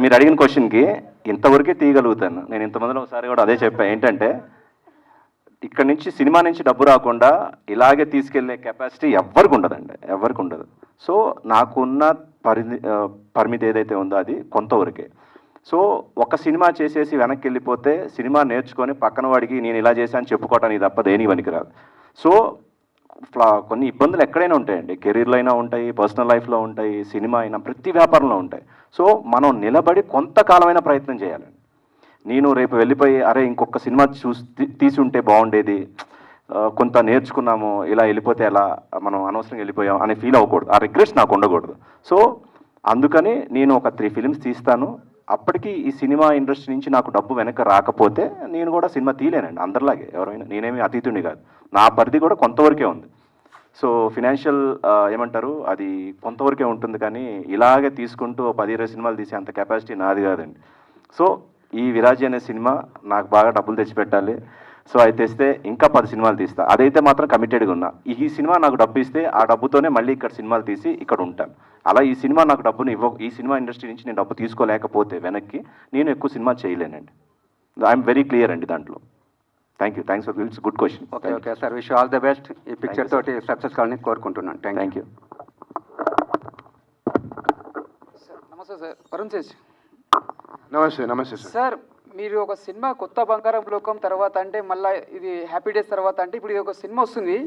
మీరు అడిగిన క్వశ్చన్కి ఇంతవరకే తీయగలుగుతాను నేను. ఇంతమందిలో ఒకసారి కూడా అదే చెప్పాను, ఏంటంటే ఇక్కడ నుంచి సినిమా నుంచి డబ్బు రాకుండా ఇలాగే తీసుకెళ్లే కెపాసిటీ ఎవరికి ఉండదండి, ఎవరికి ఉండదు. సో నాకున్న పరిమితి ఏదైతే ఉందో అది కొంతవరకే. సో ఒక సినిమా చేసేసి వెనక్కి వెళ్ళిపోతే సినిమా నేర్చుకొని పక్కన వాడికి నేను ఇలా చేశాను చెప్పుకోవటానికి తప్ప దేనికి పనికిరాదు. సో కొన్ని ఇబ్బందులు ఎక్కడైనా ఉంటాయండి, కెరీర్లో అయినా ఉంటాయి, పర్సనల్ లైఫ్లో ఉంటాయి, సినిమా అయినా ప్రతి వ్యాపారంలో ఉంటాయి. సో మనం నిలబడి కొంతకాలమైన ప్రయత్నం చేయాలండి. నేను రేపు వెళ్ళిపోయి అరే ఇంకొక సినిమా తీసి ఉంటే బాగుండేది, కొంత నేర్చుకున్నాము, ఇలా వెళ్ళిపోతే ఎలా, మనం అనవసరంగా వెళ్ళిపోయాం అని ఫీల్ అవ్వకూడదు, ఆ రిగ్రెట్స్ నాకు ఉండకూడదు. సో అందుకని నేను ఒక 3 films తీస్తాను. అప్పటికి ఈ సినిమా ఇండస్ట్రీ నుంచి నాకు డబ్బు వెనక రాకపోతే నేను కూడా సినిమా తీయలేనండి, అందరిలాగే ఎవరైనా. నేనేమి అతీతుడిని కాదు, నా పరిధి కూడా కొంతవరకే ఉంది. సో ఫినాన్షియల్ ఏమంటారు అది కొంతవరకే ఉంటుంది, కానీ ఇలాగే తీసుకుంటూ 10-20 సినిమాలు తీసే అంత కెపాసిటీ నాది కాదండి. సో ఈ విరాజీ అనే సినిమా నాకు బాగా డబ్బులు తెచ్చిపెట్టాలి. సో అది తెస్తే ఇంకా 10 సినిమాలు తీస్తా, అదైతే మాత్రం కమిటెడ్గా ఉన్నా. ఈ సినిమా నాకు డబ్బు ఇస్తే ఆ డబ్బుతోనే మళ్ళీ ఇక్కడ సినిమాలు తీసి ఇక్కడ ఉంటాను. అలా ఈ సినిమా నాకు డబ్బుని ఈ సినిమా ఇండస్ట్రీ నుంచి నేను డబ్బు తీసుకోలేకపోతే వెనక్కి నేను ఎక్కువ సినిమా చేయలేనండి. ఐఎమ్ వెరీ క్లియర్ అండి దాంట్లో. Thanks for it's good question. Okay sir, wish all the best. ఈ పిక్చర్ తోటి సక్సెస్ కావాలని కోరుకుంటున్నాను. Thank you. నమస్తే సార్, వరుణ్ తేజ్. నమస్తే సార్. సార్, మీరు ఒక సినిమా కొత్త బంగారం లోకం తర్వాత అంటే మళ్ళీ ఇది హ్యాపీ డేస్ తర్వాత అంటే ఇప్పుడు ఇది ఒక సినిమా వస్తుంది,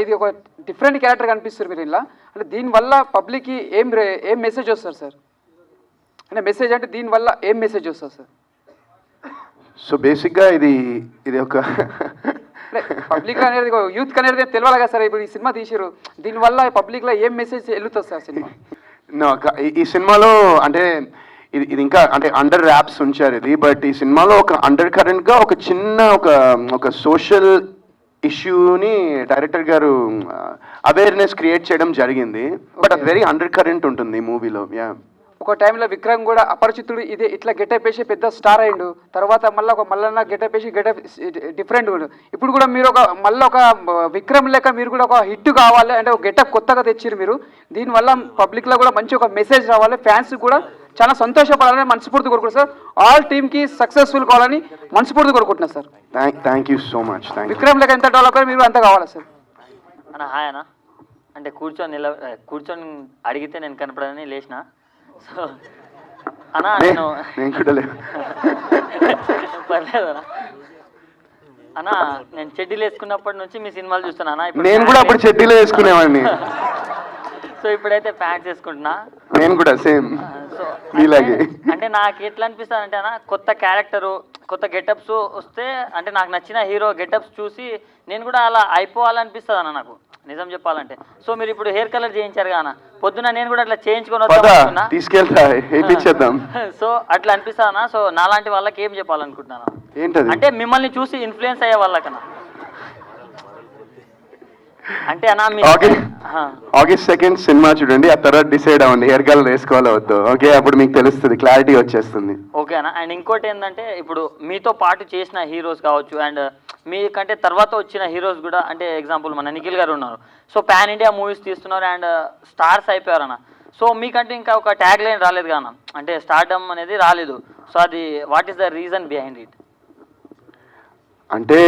ఇది ఒక డిఫరెంట్ క్యారెక్టర్ కనిపిస్తారు మీరు ఇలా. అంటే దీనివల్ల పబ్లిక్కి ఏం మెసేజ్ వస్తారు సార్? అంటే మెసేజ్ అంటే దీనివల్ల ఏం మెసేజ్ వస్తుంది సార్? సో బేసిక్గా ఇది ఒక పబ్లిక్ అనేది యూత్ అనేది తెలియాలి కదా సార్. ఇప్పుడు ఈ సినిమా తీసారు, దీనివల్ల పబ్లిక్లో ఏం మెసేజ్ వెళ్తుంది సార్ సినిమా? ఈ సినిమాలో అంటే ఇది ఇంకా అంటే అండర్ ర్యాప్స్ ఉంచారు ఇది, బట్ ఈ సినిమాలో ఒక అండర్ కరెంట్గా ఒక చిన్న ఒక సోషల్ ఇష్యూని డైరెక్టర్ గారు అవేర్నెస్ క్రియేట్ చేయడం జరిగింది. బట్ అది వెరీ అండర్ కరెంట్ ఉంటుంది ఈ మూవీలో. ఒక టైంలో విక్రమ్ కూడా అపరిచితుడు ఇదే ఇట్లా గెటప్ వేసి పెద్ద స్టార్ అయ్యిండు, తర్వాత మళ్ళీ ఒక మల్లన్న గెటప్ వేసి గెటప్ డిఫరెంట్ కూడా. ఇప్పుడు కూడా మీరు మళ్ళీ ఒక విక్రమ్ లెక్క మీరు కూడా ఒక హిట్ కావాలి అంటే ఒక గెటప్ కొత్తగా తెచ్చిరు మీరు. దీనివల్ల పబ్లిక్లో కూడా మంచి ఒక మెసేజ్ రావాలి, ఫ్యాన్స్ కూడా చాలా సంతోషపడాలని మనస్ఫూర్తి కోరుకుంటున్నారు సార్. ఆల్ టీమ్కి సక్సెస్ఫుల్ కావాలని మనస్ఫూర్తి కోరుకుంటున్నారు sir. Thank you so much. Vikram లెక్క ఎంత డెవలప్ మీరు అంత కావాలి సార్. అన్న హాయ్ అన్న. అంటే కూర్చొని అడిగితే నేను కనపడని లేచిన. సో అన్నా నేను పర్లేదు అన్నా, నేను చెడ్డీలు వేసుకున్నప్పటి నుంచి మీ సినిమాలు చూస్తున్నా అన్న. నేను కూడా అప్పుడు చెడ్డీలు వేసుకునేవాడిని. సో ఇప్పుడైతే ప్యాంట్స్ వేసుకుంటున్నా. నేను కూడా సేమ్. సో మీలాగే. అంటే నాకు ఎట్లా అనిపిస్తుంది అంటే అన్న, కొత్త క్యారెక్టరు కొత్త గెటప్స్ వస్తే అంటే నాకు నచ్చిన హీరో గెటప్స్ చూసి నేను కూడా అలా అయిపోవాలనిపిస్తుంది అన్న నాకు, నిజం చెప్పాలంటే. సో మీరు ఇప్పుడు హెయిర్ కలర్ చేయించారు కదా, పొద్దున నేను కూడా అట్లా చేయించుకొని తీసుకెళ్తా. సో అట్లా అనిపిస్తా అన్న. సో నాలాంటి వాళ్ళకి ఏం చెప్పాలనుకుంటున్నాను ఏంటది అంటే మిమ్మల్ని చూసి ఇన్ఫ్లుయెన్స్ అయ్యే వాళ్ళకన్నా అంటే అన్న August 2nd సినిమా చూడండి, ఆ తర్వాత డిసైడ్ అవ్వండి హెయిర్ కలర్ వేసుకోవాలో వద్దు. ఓకే, అప్పుడు మీకు తెలుస్తుంది, క్లారిటీ వచ్చేస్తుంది. ఓకే అన్న. అండ్ ఇంకోటి ఏంటంటే ఇప్పుడు మీతో పాటు చేసిన హీరోస్ కావచ్చు అండ్ మీకంటే తర్వాత వచ్చిన హీరోస్ కూడా, అంటే ఎగ్జాంపుల్ మన నిఖిల్ గారు ఉన్నారు. సో పాన్ ఇండియా మూవీస్ తీస్తున్నారు అండ్ స్టార్స్ అయిపోయారు అన్న. సో మీకంటే ఇంకా ఒక ట్యాగ్ లైన్ రాలేదు కానా, అంటే స్టార్డమ్ అనేది రాలేదు. సో అది what is the reason behind it? అంటే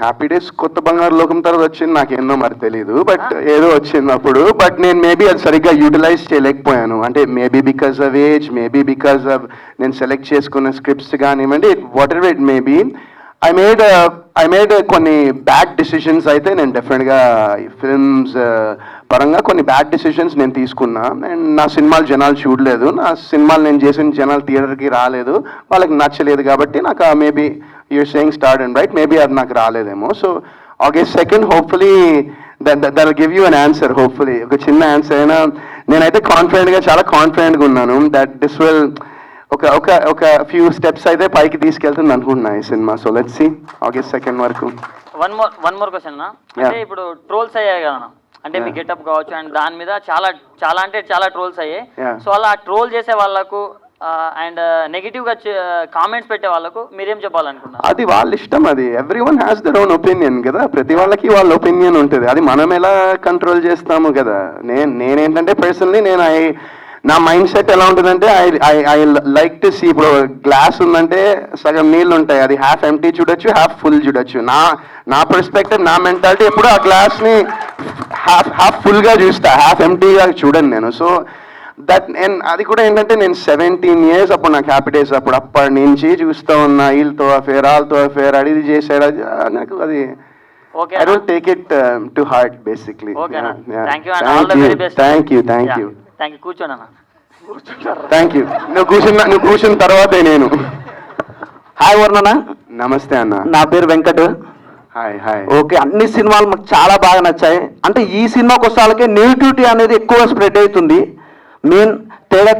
హ్యాపీ డేస్ కొత్త బంగారు లోకం తర్వాత వచ్చింది నాకేందో మరి తెలియదు, బట్ ఏదో వచ్చింది అప్పుడు. బట్ నేను మేబీ అది సరిగ్గా యూటిలైజ్ చేయలేకపోయాను. అంటే maybe because of age, maybe because of నేను సెలెక్ట్ చేసుకున్న స్క్రిప్ట్స్ కానివ్వండి, what ever it maybe, I made కొన్ని బ్యాడ్ డిసిషన్స్ అయితే నేను డెఫినెట్గా ఫిల్మ్స్ పరంగా కొన్ని బ్యాడ్ డిసిషన్స్ నేను తీసుకున్నా. అండ్ నా సినిమాలు జనాలు చూడలేదు, నా సినిమాలు నేను చేసిన జనాలు థియేటర్కి రాలేదు, వాళ్ళకి నచ్చలేదు. కాబట్టి నాకు maybe you're saying start and right, maybe అది నాకు రాలేదేమో. So August 2nd hopefully that'll give you an answer. Hopefully ఒక చిన్న ఆన్సర్ అయినా నేనైతే చాలా కాన్ఫిడెంట్గా ఉన్నాను దట్ దిస్ విల్ ఒక ఫ్యూ స్టెప్స్ అయితే పైకి తీసుకెళ్తుంది అనుకుంటున్నా ఈ సినిమా. So let's see August 2nd వరకు. వన్ మోర్ క్వశ్చన్ అన్న, అంటే ఇప్పుడు ట్రోల్స్ అయ్యాయి కదా, అంటే మీ గెటప్ కావచ్చు అండ్ దాని మీద చాలా ట్రోల్స్ అయ్యాయి. సో అలా ట్రోల్ చేసే వాళ్ళకు అండ్ నెగిటివ్ గా కామెంట్స్ పెట్టే వాళ్ళకు మీరేం చెప్పాలనుకున్నారు? అది వాళ్ళ ఇష్టం, అది every one has their own opinion కదా, ప్రతి వాళ్ళకి వాళ్ళ ఒపీనియన్ ఉంటుంది. అది మనం ఎలా కంట్రోల్ చేస్తాము కదా. నేనేంటంటే పర్సనలీ నా మైండ్ సెట్ ఎలా ఉంటుందంటే ఐ లైక్ టు సీ, ఇప్పుడు గ్లాస్ ఉందంటే సగం నీళ్ళు ఉంటాయి, అది హాఫ్ ఎంటీ చూడొచ్చు, హాఫ్ ఫుల్ చూడొచ్చు. నా పర్స్పెక్టివ్, నా మెంటాలిటీ ఎప్పుడు ఆ గ్లాస్ని హాఫ్ ఫుల్గా చూస్తా, హాఫ్ ఎంటీగా చూడను నేను. సో అది కూడా ఏంటంటే నేను 17 years అప్పుడు నాకు హ్యాపీ డేస్ అప్పటి నుంచి చూస్తూ ఉన్నా, వీళ్ళతో అఫేర్ వాళ్ళతో అఫేర్, అది చేసాడు, నాకు అది I don't take it to heart basically. Thank you కూర్చోండి అన్న. Thank you. నువ్వు కూర్చున్న తర్వాతే నేను. హాయ్ వర్ణన. నమస్తే అన్న. నా పేరు వెంకట్. హాయ్. ఓకే, అన్ని సినిమాలు మాకు చాలా బాగా నచ్చాయి. అంటే ఈ సినిమాకి వచ్చే నెగిటివిటీ అనేది ఎక్కువ స్ప్రెడ్ అవుతుంది. మెయిన్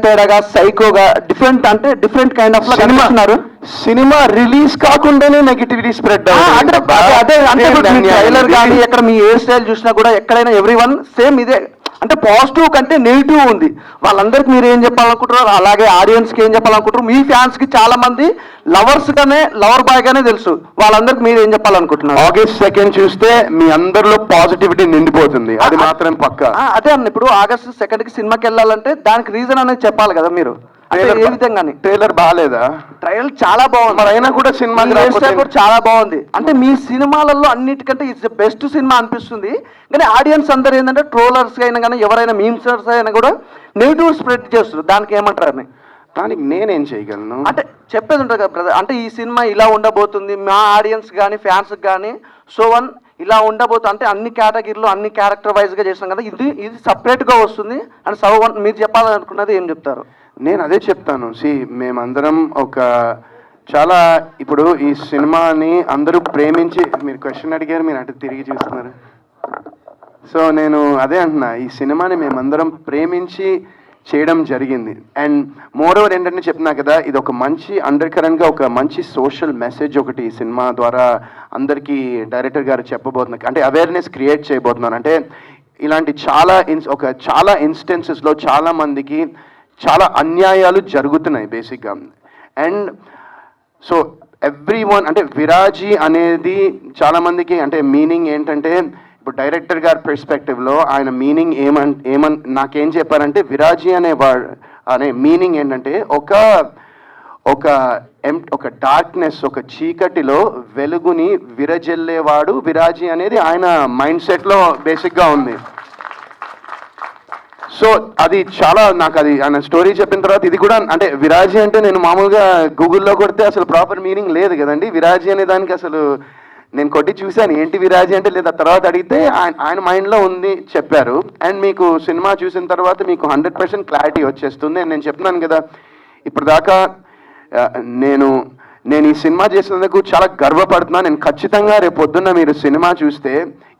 తేడాగా సైకోగా డిఫరెంట్ కైండ్ ఆఫ్ కనిపిస్తున్నారు. సినిమా రిలీజ్ కాకుండానే నెగిటివిటీ స్ప్రెడ్ అదే ట్రైలర్ కానీ ఎక్కడ మీ హెయిర్ స్టైల్ చూసినా కూడా ఎక్కడైనా ఎవ్రీవన్ సేమ్ ఇదే. అంటే పాజిటివ్ కంటే నెగిటివ్ ఉంది. వాళ్ళందరికీ మీరు ఏం చెప్పాలనుకుంటారు, అలాగే ఆడియన్స్కి ఏం చెప్పాలనుకుంటారు, మీ ఫ్యాన్స్కి చాలా మంది లవర్ బాయ్ గానే తెలుసు, వాళ్ళందరికీ మీరు ఏం చెప్పాలనుకుంటున్నారు? August 2nd చూస్తే మీ అందరిలో పాజిటివిటీ నిండిపోతుంది, అది మాత్రం పక్కా. అదే అన్న, ఇప్పుడు August 2nd సినిమాకి వెళ్ళాలంటే దానికి రీజన్ అనేది చెప్పాలి కదా మీరు. ఏ విధంగా? ట్రైలర్ బాగాలేదా? ట్రైలర్ చాలా బాగుంది, మరి అయినా కూడా సినిమా కూడా చాలా బాగుంది. అంటే మీ సినిమాలలో అన్నిటికంటే ఇట్స్ బెస్ట్ సినిమా అనిపిస్తుంది. కానీ ఆడియన్స్ అందరూ ఏంటంటే ట్రోలర్స్ అయినా కానీ ఎవరైనా మీమ్సర్స్ అయినా కూడా నెగిటివ్ స్ప్రెడ్ చేస్తారు. దానికి ఏమంటారు? దానికి నేనేం చేయగలను? అంటే చెప్పేది ఉంటుంది కదా బ్రదర్, అంటే ఈ సినిమా ఇలా ఉండబోతుంది, మా ఆడియన్స్ కానీ ఫ్యాన్స్ కానీ ఇలా ఉండబోతుంది, అంటే అన్ని కేటగిరీలో అన్ని క్యారెక్టర్ వైజ్గా చేసినాం కదా, ఇది సపరేట్గా వస్తుంది అని మీరు చెప్పాలనుకున్నది ఏం చెప్తారు? నేను అదే చెప్తాను. మేమందరం చాలా ఇప్పుడు ఈ సినిమాని అందరూ ప్రేమించి, మీరు క్వశ్చన్ అడిగారు, మీరు అంటే తిరిగి చూస్తున్నారు. సో నేను అదే అంటున్నా, ఈ సినిమాని మేమందరం ప్రేమించి చేయడం జరిగింది. అండ్ మోర్ ఓవర్ ఏంటంటే చెప్తున్నా కదా, ఇది ఒక మంచి అండర్ కరెంట్గా ఒక మంచి సోషల్ మెసేజ్ ఒకటి ఈ సినిమా ద్వారా అందరికీ డైరెక్టర్ గారు చెప్పబోతున్నారు, అంటే అవేర్నెస్ క్రియేట్ చేయబోతున్నారు. అంటే ఇలాంటి చాలా ఇన్స్టెన్సెస్లో చాలా మందికి చాలా అన్యాయాలు జరుగుతున్నాయి బేసిక్గా. అండ్ సో ఎవ్రీవన్, అంటే విరాజీ అనేది చాలా మందికి అంటే మీనింగ్ ఏంటంటే, ఇప్పుడు డైరెక్టర్ గారి పర్స్పెక్టివ్లో ఆయన మీనింగ్ నాకేం చెప్పారంటే, విరాజీ అనే మీనింగ్ ఏంటంటే ఒక డార్క్నెస్, ఒక చీకటిలో వెలుగుని విరజల్లేవాడు విరాజీ అనేది ఆయన మైండ్ సెట్లో బేసిక్గా ఉంది. సో అది చాలా నాకు అది ఆయన స్టోరీ చెప్పిన తర్వాత ఇది కూడా, అంటే విరాజీ అంటే నేను మామూలుగా గూగుల్లో కొడితే అసలు ప్రాపర్ మీనింగ్ లేదు కదండి విరాజీ అనే దానికి. అసలు నేను కొట్టి చూశాను ఏంటి విరాజీ అంటే, లేదా తర్వాత అడిగితే ఆయన మైండ్లో ఉంది చెప్పారు. అండ్ మీకు సినిమా చూసిన తర్వాత మీకు 100% క్లారిటీ వచ్చేస్తుంది. అండ్ నేను చెప్తున్నాను కదా, ఇప్పుడు దాకా నేను ఈ సినిమా చేసినందుకు చాలా గర్వపడుతున్నాను. నేను ఖచ్చితంగా రేపు పొద్దున్న మీరు సినిమా చూస్తే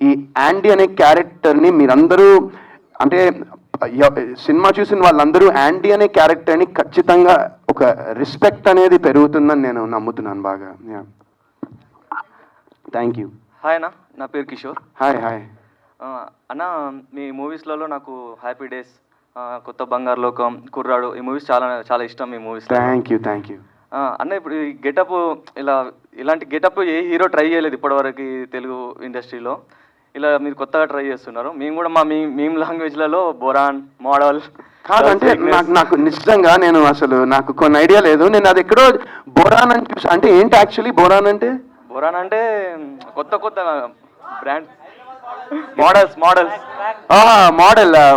ఈ యాండీ అనే క్యారెక్టర్ని మీరందరూ, అంటే సినిమా చూసిన వాళ్ళందరూ యాండీ అనే క్యారెక్టర్ని ఖచ్చితంగా ఒక రెస్పెక్ట్ అనేది పెరుగుతుందని నేను నమ్ముతున్నాను బాగా. Thank you. హాయ్ అన్న, నా పేరు కిషోర్. హాయ్. అన్న, మీ మూవీస్లలో నాకు హ్యాపీ డేస్, కొత్త బంగారు లోకం, కుర్రాడు, ఈ మూవీస్ చాలా ఇష్టం. మీ మూవీస్ థ్యాంక్ యూ. అన్న, ఇప్పుడు ఈ గెటప్ ఇలాంటి గెటప్ ఏ హీరో ట్రై చేయలేదు ఇప్పటివరకు తెలుగు ఇండస్ట్రీలో. ఇలా మీరు కొత్తగా ట్రై చేస్తున్నారు. మేము కూడా మా మీమ్ లాంగ్వేజ్లలో బొరాన్, మోడల్ కాదంటే నాకు నిజంగా నేను అసలు నాకు కొన్ని ఐడియా లేదు. నేను అది ఎక్కడో బోరాన్ అని చూసా. అంటే ఏంటి యాక్చువల్లీ బోరాన్ అంటే? బొరాన్ అంటే కొత్త కొత్త బ్రాండ్ మోడల్స్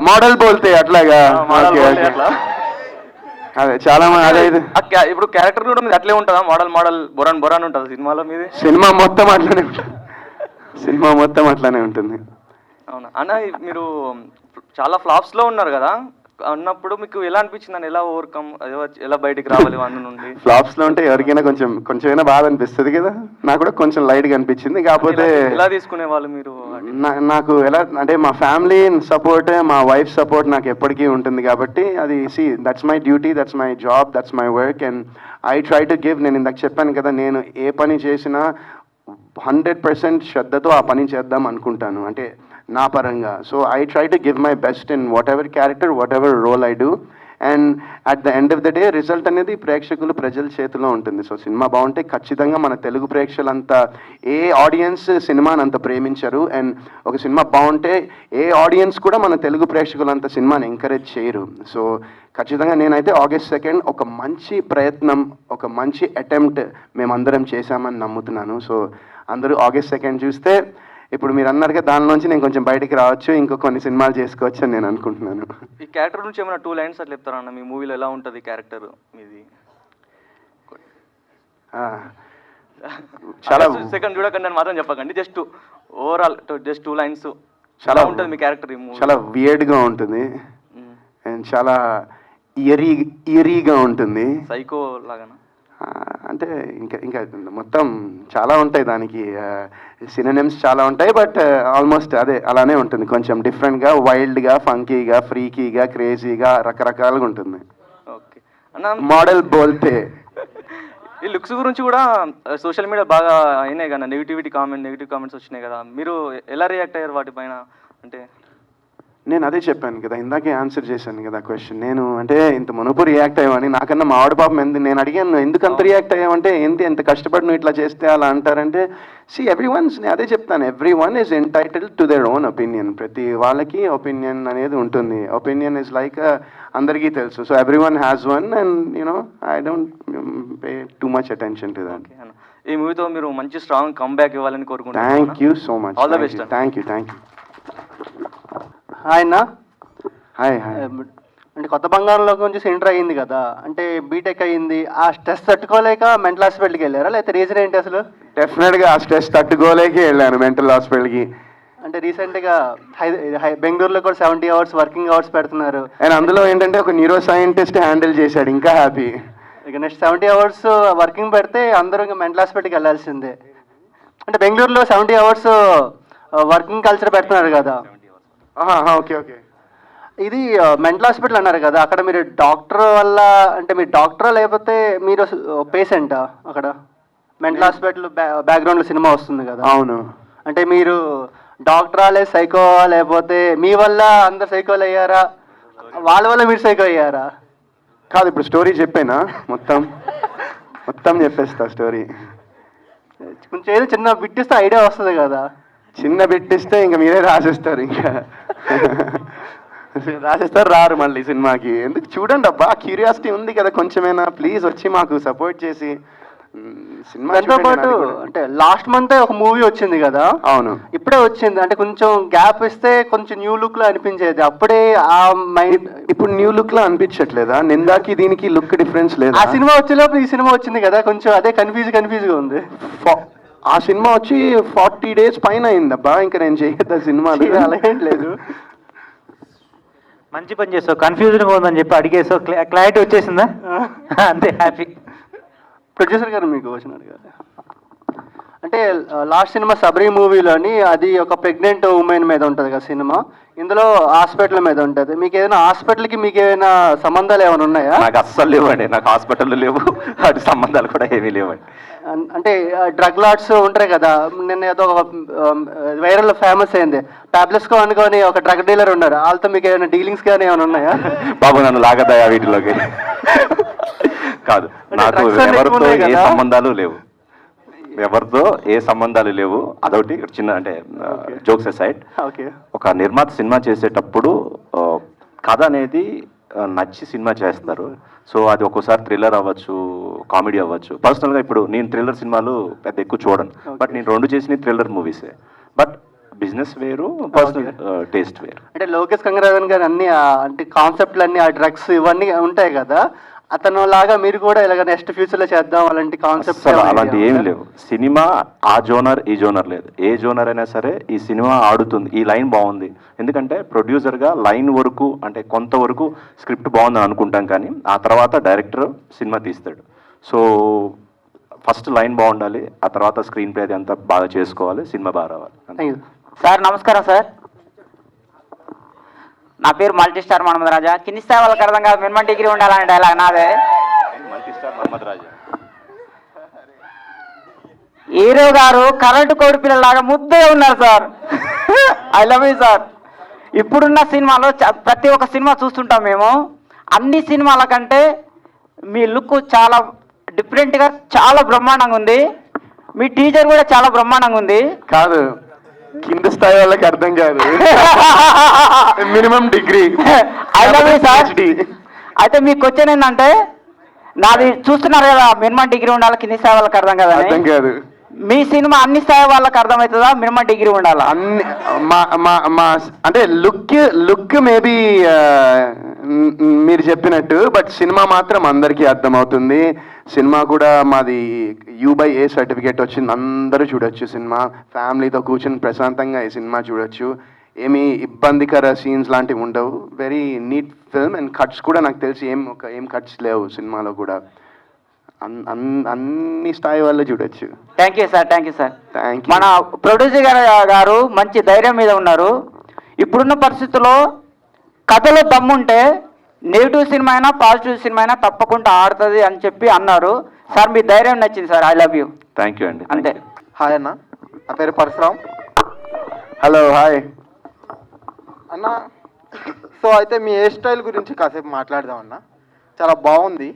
మోడల్ బోల్తే అట్లాగా. Model Okay, okay. అట్లా. అదే చాలా మంది అదే ఇది ఇప్పుడు క్యారెక్టర్ కూడా మీది అట్లే ఉంటుందా? మోడల్ బొరాన్ ఉంటుంది సినిమాలో మీది? సినిమా మొత్తం అట్లానే ఉంటుంది. సినిమా మొత్తం అట్లానే ఉంటుంది. అవునా అన్న, మీరు చాలా ఫ్లాప్స్ లో ఉన్నారు కదా, అన్నప్పుడు మీకు ఎలా అనిపించింది అని, ఎలా ఓవర్కమ్, ఎలా బయటికి రావాలి అన్న నుండి? ఫ్లాప్స్ లో ఉంటే ఎవరికైనా కొంచెమైనా బాధ అనిపిస్తుంది కదా. నాకు కూడా కొంచెం లైట్ గా అనిపించింది. కాకపోతే ఎలా తీసుకునే వాళ్ళు మీరు? నాకు ఎలా అంటే మా ఫ్యామిలీ సపోర్ట్, మా వైఫ్ సపోర్ట్ నాకు ఎప్పటికీ ఉంటుంది కాబట్టి అది that's my duty, that's my job, that's my work and I try to give. నేను ఇందాక చెప్పాను కదా, నేను ఏ పని చేసినా 100% శ్రద్ధతో ఆ పని చేద్దాం అనుకుంటాను, అంటే నా పరంగా. So I try to give my best in whatever character, whatever role I do. And at the end of the day result అనేది ప్రజల చేతిలో ఉంటుంది. సో సినిమా బాగుంటే ఖచ్చితంగా మన తెలుగు ప్రేక్షకులంతా, ఏ ఆడియన్స్ సినిమాని అంత ప్రేమించరు, అండ్ ఒక సినిమా బాగుంటే ఏ ఆడియన్స్ కూడా మన తెలుగు ప్రేక్షకులంత సినిమాని ఎంకరేజ్ చేయరు. సో ఖచ్చితంగా నేనైతే August 2 ఒక మంచి ప్రయత్నం, ఒక మంచి అటెంప్ట్ మేమందరం చేశామని నమ్ముతున్నాను. సో అందరూ August 2 చూస్తే, ఇప్పుడు మీరు అన్నారుగా దానిలోంచి నేను కొంచెం బయటికి రావచ్చు, ఇంకో కొన్ని సినిమాలు చేసుకోవచ్చు అని నేను అనుకుంటున్నాను. ఈ క్యారెక్టర్ నుంచి ఏమైనా 2 లైన్స్ అట్లా చెప్తారా అన్న? మీ మూవీలో ఎలా ఉంటుంది క్యారెక్టర్ మీది? చాలా సెకండ్ చూడకండి అని మాత్రం చెప్పకండి, జస్ట్ ఓవరాల్ జస్ట్ 2 లైన్స్ చాలా ఉంటుంది మీ క్యారెక్టర్ ఈ మూవీ? చాలా వియర్డ్గా ఉంటుంది అండ్ చాలా ఇయరీగా ఉంటుంది. సైకో లాగా అంటే ఇంకా మొత్తం చాలా ఉంటాయి దానికి, సినోనిమ్స్ చాలా ఉంటాయి. బట్ ఆల్మోస్ట్ అదే అలానే ఉంటుంది. కొంచెం డిఫరెంట్గా, వైల్డ్గా, ఫంకీగా, ఫ్రీకీగా, క్రేజీగా, రకరకాలుగా ఉంటుంది. ఓకే అన్న, మోడల్ బోల్తే. ఈ లుక్స్ గురించి కూడా సోషల్ మీడియా బాగా అయినాయి కదా, నెగిటివ్ కామెంట్స్ వచ్చినాయి కదా, మీరు ఎలా రియాక్ట్ అయ్యారు వాటిపైన? అంటే నేను అదే చెప్పాను కదా, ఇందాకే ఆన్సర్ చేశాను కదా క్వశ్చన్. నేను అంటే ఇంత మునుపు రియాక్ట్ అయ్యామని, నాకన్నా మా ఆవిడ పాపం నేను అడిగాను ఎందుకు అంత రియాక్ట్ అయ్యామంటే, ఎంత కష్టపడి నువ్వు ఇట్లా చేస్తే అలా అంటారంటే, నేను అదే చెప్తాను, everyone is entitled to their own opinion. ప్రతి వాళ్ళకి ఒపీనియన్ అనేది ఉంటుంది. ఒపీనియన్ ఇస్ లైక్ అందరికీ తెలుసు. So everyone has one and you know I don't pay too much attention to that. ఈ మూవీతో మీరు మంచి స్ట్రాంగ్ కమ్బ్యాక్ ఇవ్వాలని కోరుకుంటున్నాను. Thank you so much. All the best. Thank you. Hi అన్న. హాయ్. అంటే కొత్త బంగారంలోకి నుంచి ఎంటర్ అయ్యింది కదా, అంటే బీటెక్ అయ్యింది, ఆ స్ట్రెస్ తట్టుకోలేక మెంటల్ హాస్పిటల్కి వెళ్ళారా, లేకపోతే రీజన్ ఏంటి అసలు? డెఫినెట్గా ఆ స్ట్రెస్ తట్టుకోలేకే వెళ్ళాను మెంటల్ హాస్పిటల్కి. అంటే రీసెంట్గా బెంగళూరులో కూడా 70 hours వర్కింగ్ అవర్స్ పెడుతున్నారు. అండ్ అందులో ఏంటంటే ఒక న్యూరో సైంటిస్ట్ హ్యాండిల్ చేశాడు, ఇంకా హ్యాపీ. ఇక నెక్స్ట్ 70 hours వర్కింగ్ పెడితే అందరూ ఇంకా మెంటల్ హాస్పిటల్కి వెళ్ళాల్సిందే. అంటే బెంగళూరులో 70 hours వర్కింగ్ కల్చర్ పెడుతున్నారు కదా. ఓకే. ఇది మెంటల్ హాస్పిటల్ అన్నారు కదా, అక్కడ మీరు డాక్టర్ వల్ల, అంటే మీరు డాక్టరా లేకపోతే మీరు పేషెంటా? అక్కడ మెంటల్ హాస్పిటల్ బ్యాక్గ్రౌండ్లో సినిమా వస్తుంది కదా. అవును. అంటే మీరు డాక్టరా లేదా సైకో, లేకపోతే మీ వల్ల అందరు సైకోలు అయ్యారా, వాళ్ళ వల్ల మీరు సైకో అయ్యారా? కాదు, ఇప్పుడు స్టోరీ చెప్పేనా? మొత్తం చెప్పేస్తా స్టోరీ. కొంచెం ఏదో చిన్న బిట్టిస్తే ఐడియా వస్తుంది కదా. చిన్న బిట్టిస్తే ఇంకా మీరే రాసేస్తారు, ఇంకా రాసేస్తారు, రారు మళ్ళీ సినిమాకి. ఎందుకు చూడండి అబ్బా, క్యూరియాసిటీ ఉంది కదా కొంచెమైనా, ప్లీజ్ వచ్చి మాకు సపోర్ట్ చేసి సినిమా. దాంతో పాటు అంటే లాస్ట్ మంత్ ఒక మూవీ వచ్చింది కదా. అవును, ఇప్పుడే వచ్చింది. అంటే కొంచెం గ్యాప్ ఇస్తే కొంచెం న్యూ లుక్ లో అనిపించేది, అప్పుడే ఆ మైండ్. ఇప్పుడు న్యూ లుక్ లో అనిపించట్లేదా? నిందాకి దీనికి లుక్ డిఫరెన్స్ లేదా? ఆ సినిమా వచ్చేలోపు ఈ సినిమా వచ్చింది కదా, కొంచెం అదే కన్ఫ్యూజ్ గా ఉంది. ఆ సినిమా వచ్చి 40 days పైన అయిందబ్బా, ఇంకా నేను చేయొద్దా సినిమాలు? అలాగేం లేదు. మంచి పని చేస్తావు, కన్ఫ్యూజన్గా ఉందని చెప్పి అడిగేసావు, క్లారిటీ వచ్చేసిందా? అంతే, హ్యాపీ. ప్రొడ్యూసర్ గారు మీకు క్వశ్చన్ అడిగారు. అంటే లాస్ట్ సినిమా సబరీ మూవీలోని అది ఒక ప్రెగ్నెంట్ ఉమెన్ మీద ఉంటుంది కదా సినిమా, ఇందులో హాస్పిటల్ మీద ఉంటుంది. మీకు ఏదైనా హాస్పిటల్కి మీకు ఏమైనా సంబంధాలు ఏమైనా ఉన్నాయా? నాకు అస్సలు లేవండి, నాకు హాస్పిటల్ లేవు, అటు సంబంధాలు కూడా ఏమీ లేవండి. అంటే డ్రగ్ లాట్స్ ఉంటాయి కదా, నిన్న ఏదో ఒక వైరల్ ఫేమస్ అయింది, టాబ్లెట్స్కో అనుకొని ఒక డ్రగ్ డీలర్ ఉన్నారు, వాళ్ళతో మీకు ఏమైనా డీలింగ్స్ కానీ ఏమైనా ఉన్నాయా? బాబు నన్ను లాగదయా వీటిలోకి. కాదు, నాకు ఎవరితో ఏ సంబంధాలు లేవు, ఎవరితో ఏ సంబంధాలు లేవు. అదొకటి చిన్న, అంటే జోక్స్ అసైడ్, ఒక నిర్మాత సినిమా చేసేటప్పుడు కథ అనేది నచ్చి సినిమా చేస్తారు. సో అది ఒక్కోసారి థ్రిల్లర్ అవ్వచ్చు, కామెడీ అవ్వచ్చు. పర్సనల్గా ఇప్పుడు నేను థ్రిల్లర్ సినిమాలు పెద్ద ఎక్కువ చూడను, బట్ నేను 2 చేసిన థ్రిల్లర్ మూవీసే. బట్ బిజినెస్ వేరు, పర్సనల్ టేస్ట్ వేరు. అంటే లోకేష్ కంగరాజన్ గారు అన్ని అంటే కాన్సెప్ట్లు అన్ని ఆ డ్రగ్స్ ఇవన్నీ ఉంటాయి కదా, అతను లాగా మీరు కూడా ఇలాగ నెక్స్ట్ ఫ్యూచర్లో చేద్దాం అలాంటి కాన్సెప్ట్స్ అలాంటి ఏమి లేవు. సినిమా ఆ జోనర్ ఈ జోనర్ లేదు, ఏ జోనర్ అయినా సరే ఈ సినిమా ఆడుతుంది. ఈ లైన్ బాగుంది, ఎందుకంటే ప్రొడ్యూసర్గా లైన్ వరకు అంటే కొంతవరకు స్క్రిప్ట్ బాగుందని అనుకుంటాం, కానీ ఆ తర్వాత డైరెక్టర్ సినిమా తీస్తాడు. సో ఫస్ట్ లైన్ బాగుండాలి, ఆ తర్వాత స్క్రీన్ ప్లే అది అంతా బాగా చేసుకోవాలి, సినిమా బాగా రావాలి. సార్ నమస్కారం సార్, నా పేరు మల్టీ స్టార్ మహమ్మద్ రాజా. కింది స్థాయి వాళ్ళకి అర్థం కాదు, మినిమం డిగ్రీ ఉండాలనే డైలాగ్ నాదే. హీరో గారు కరెంటు కోడి పిల్లలాగా ముద్దే ఉన్నారు sir. I love you sir. ఇప్పుడున్న సినిమాలో ప్రతి ఒక్క సినిమా చూస్తుంటాం మేము, అన్ని సినిమాల కంటే మీ లుక్ చాలా డిఫరెంట్గా చాలా బ్రహ్మాండంగా ఉంది. మీ టీచర్ కూడా చాలా బ్రహ్మాండంగా ఉంది. కాదు, కింద స్థాయి వాళ్ళకి అర్థం కాదు, minimum degree. I love you sir. అయితే మీ క్వశ్చన్ ఏంటంటే, నాది చూస్తున్నారు కదా, మినిమం డిగ్రీ ఉండాలి, కింది స్థాయి వాళ్ళకి అర్థం కదా. అర్థం కాదు. మీ సినిమా అన్ని స్థాయి వాళ్ళకి అర్థమవుతుందా, మినిమం డిగ్రీ ఉండాలా? అన్ని మా అంటే లుక్ మేబీ మీరు చెప్పినట్టు, బట్ సినిమా మాత్రం అందరికీ అర్థమవుతుంది. సినిమా కూడా మాది U/A సర్టిఫికేట్ వచ్చింది, అందరూ చూడొచ్చు సినిమా. ఫ్యామిలీతో కూర్చొని ప్రశాంతంగా ఈ సినిమా చూడొచ్చు, ఏమీ ఇబ్బందికర సీన్స్ లాంటివి ఉండవు. Very neat film. And cuts కూడా నాకు తెలిసి ఏం కట్స్ లేవు సినిమాలో కూడా. అన్ని స్థాయి వాళ్ళు చూడొచ్చు. Thank you sir, thank you sir. Thank you. మన ప్రొడ్యూసర్ గారు మంచి ధైర్యం మీద ఉన్నారు. ఇప్పుడున్న పరిస్థితుల్లో కథలో దమ్ముంటే నెగిటివ్ సినిమా అయినా పాజిటివ్ సినిమా అయినా తప్పకుండా ఆడుతుంది అని చెప్పి అన్నారు సార్. మీ ధైర్యం నచ్చింది sir. I love you. Thank you అండి. అంతే. హాయ్ అన్న, నా పేరు పరశురామ్. హలో, హాయ్ అన్న. సో అయితే మీ హెయిర్ స్టైల్ గురించి కాసేపు మాట్లాడదాం అన్న. చాలా బాగుంది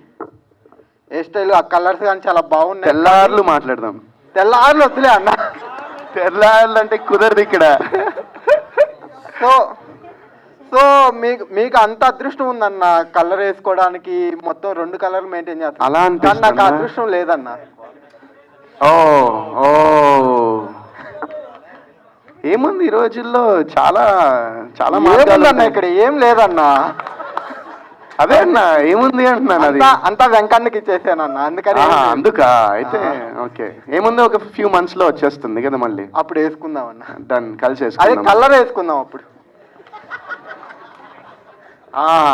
హెయిర్ స్టైల్, ఆ కలర్స్ కానీ చాలా బాగున్నాయి. తెల్లార్లు మాట్లాడదాం. తెల్లార్లు వద్దులే అన్న, తెల్లార్లు అంటే కుదరదు ఇక్కడ. సో మీకు అంత అదృష్టం ఉందన్న కలర్ వేసుకోవడానికి, మొత్తం 2 కలర్లు మెయింటైన్ చేస్తాను. అలా కానీ నాకు అదృష్టం లేదన్న. ఓ ఏముంది ఈ రోజుల్లో, చాలా చాలా ఏముందన్న ఇక్కడ, ఏం లేదన్న. అదే అన్న, ఏముంది అంటున్నాను. అది అంతా వెంకన్నకి ఇచ్చేసానన్న, అందుకని. అందుకా అయితే ఓకే. ఏముంది, ఒక ఫ్యూ మంత్స్ లో వచ్చేస్తుంది కదా మళ్ళీ, అప్పుడు వేసుకుందాం అన్న. డన్, కలిసి అదే వేసుకుందాం. కలర్ వేసుకుందాం అప్పుడు.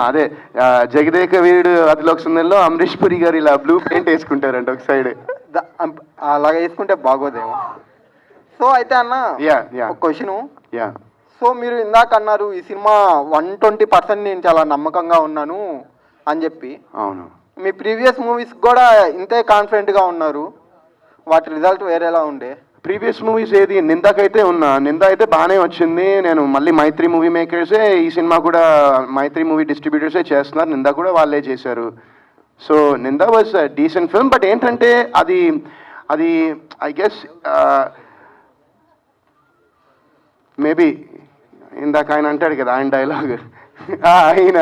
అదే జగదేక వీరుడు అతిలోక సుందరిలో అమరీష్ పురి గారు ఇలా బ్లూ పెయింట్ వేసుకుంటారంట ఒక సైడ్. అలాగ వేసుకుంటే బాగోదేమో. సో అయితే అన్న, ఒక క్వశ్చన్. సో మీరు ఇందాక అన్నారు ఈ సినిమా 120% నేను చాలా నమ్మకంగా ఉన్నాను అని చెప్పి. అవును. మీ ప్రీవియస్ మూవీస్ కూడా ఇంతే కాన్ఫిడెంట్గా ఉన్నారు, వాటి రిజల్ట్ వేరేలా ఉండే. ప్రీవియస్ మూవీస్ ఏది, నిందాకైతే ఉన్నా, నింద అయితే బాగానే వచ్చింది. నేను మళ్ళీ మైత్రి మూవీ మేకర్సే ఈ సినిమా కూడా, మైత్రి మూవీ డిస్ట్రిబ్యూటర్సే చేస్తున్నారు, నింద కూడా వాళ్ళే చేశారు. సో నింద వాజ్ డీసెంట్ ఫిల్మ్. బట్ ఏంటంటే అది ఐ గెస్ మేబీ ఇందాక ఆయన అంటాడు కదా, ఆయన డైలాగ్ ఆయన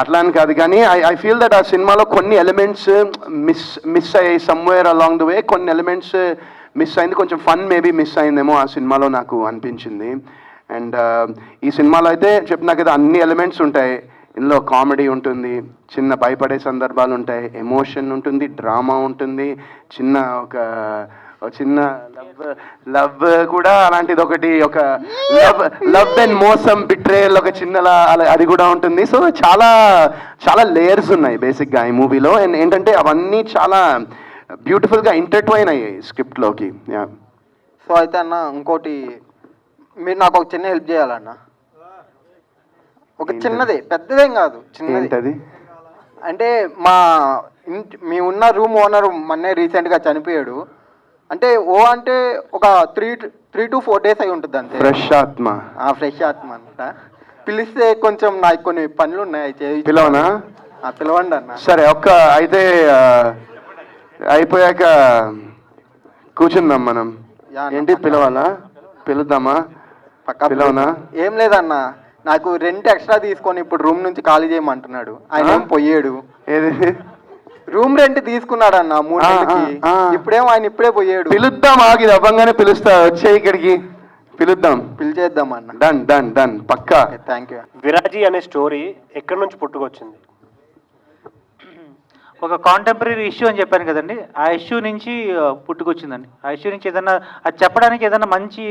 అట్లా అని కాదు, కానీ ఐ ఫీల్ దట్ ఆ సినిమాలో కొన్ని ఎలిమెంట్స్ మిస్ అయ్యాయి సమ్వేర్ అలాంగ్ ద వే. కొన్ని ఎలిమెంట్స్ మిస్ అయింది, కొంచెం ఫన్ మేబీ మిస్ అయిందేమో ఆ సినిమాలో నాకు అనిపించింది. అండ్ ఈ సినిమాలో అయితే చెప్పినా కదా, అన్ని ఎలిమెంట్స్ ఉంటాయి. ఇందులో కామెడీ ఉంటుంది, చిన్న భయపడే సందర్భాలు ఉంటాయి, ఎమోషన్ ఉంటుంది, డ్రామా ఉంటుంది, చిన్న లవ్ కూడా అలాంటిది ఒకటి, ఒక లవ్ అండ్ మోసం, బిట్రేయల్ ఒక చిన్నలా అది కూడా ఉంటుంది. సో చాలా చాలా లేయర్స్ ఉన్నాయి బేసిక్గా ఈ మూవీలో. అండ్ ఏంటంటే అవన్నీ చాలా బ్యూటిఫుల్గా ఇంటర్ట్వైన్ అయ్యాయి స్క్రిప్ట్లోకి. సో అయితే అన్న, ఇంకోటి మీరు నాకు ఒక చిన్న హెల్ప్ చేయాలన్న. ఒక చిన్నదే, పెద్దదేం కాదు, చిన్నది. అంటే మీ ఉన్న రూమ్ ఓనర్ మొన్నే రీసెంట్గా చనిపోయాడు. అంటే అంటే ఒక 3 to 4 days అయి ఉంటుంది అంతే. ఫ్రెష్ ఆత్మ అంట. పిలిస్తే కొంచెం నాకు కొన్ని పనులు ఉన్నాయి, పిలవనా? పిలవండి అన్న. సరే, అయితే అయిపోయాక కూర్చుందాం మనం. ఏంటి పిలవాలా? పిలుద్దామా? పిలవనా? ఏం లేదన్న, నాకు రెంట్ ఎక్స్ట్రా తీసుకొని ఇప్పుడు రూమ్ నుంచి ఖాళీ చేయమంటున్నాడు. ఆయన ఏం పోయాడు. ఏది రూమ్ రెంట్ తీసుకున్నాడు అన్న 3 నెలలకి. ఇప్పుడేమో ఆయన ఇప్పుడే పోయాడు. పిలుద్దాం, ఆగి అవ్వంగానే పిలుస్తా, వచ్చే ఇక్కడికి పిలుద్దాం, పిలిచేద్దాం అన్న. డన్ డన్ డన్ పక్కా. Thank you. విరాజీ అనే స్టోరీ ఎక్కడి నుంచి పుట్టుకొచ్చింది? ఒక కాంటెంపరీ ఇష్యూ అని చెప్పాను కదండి, ఆ ఇష్యూ నుంచి పుట్టుకొచ్చిందండి. ఆ ఇష్యూ నుంచి ఏదన్నా అది చెప్పడానికి ఏదైనా మంచి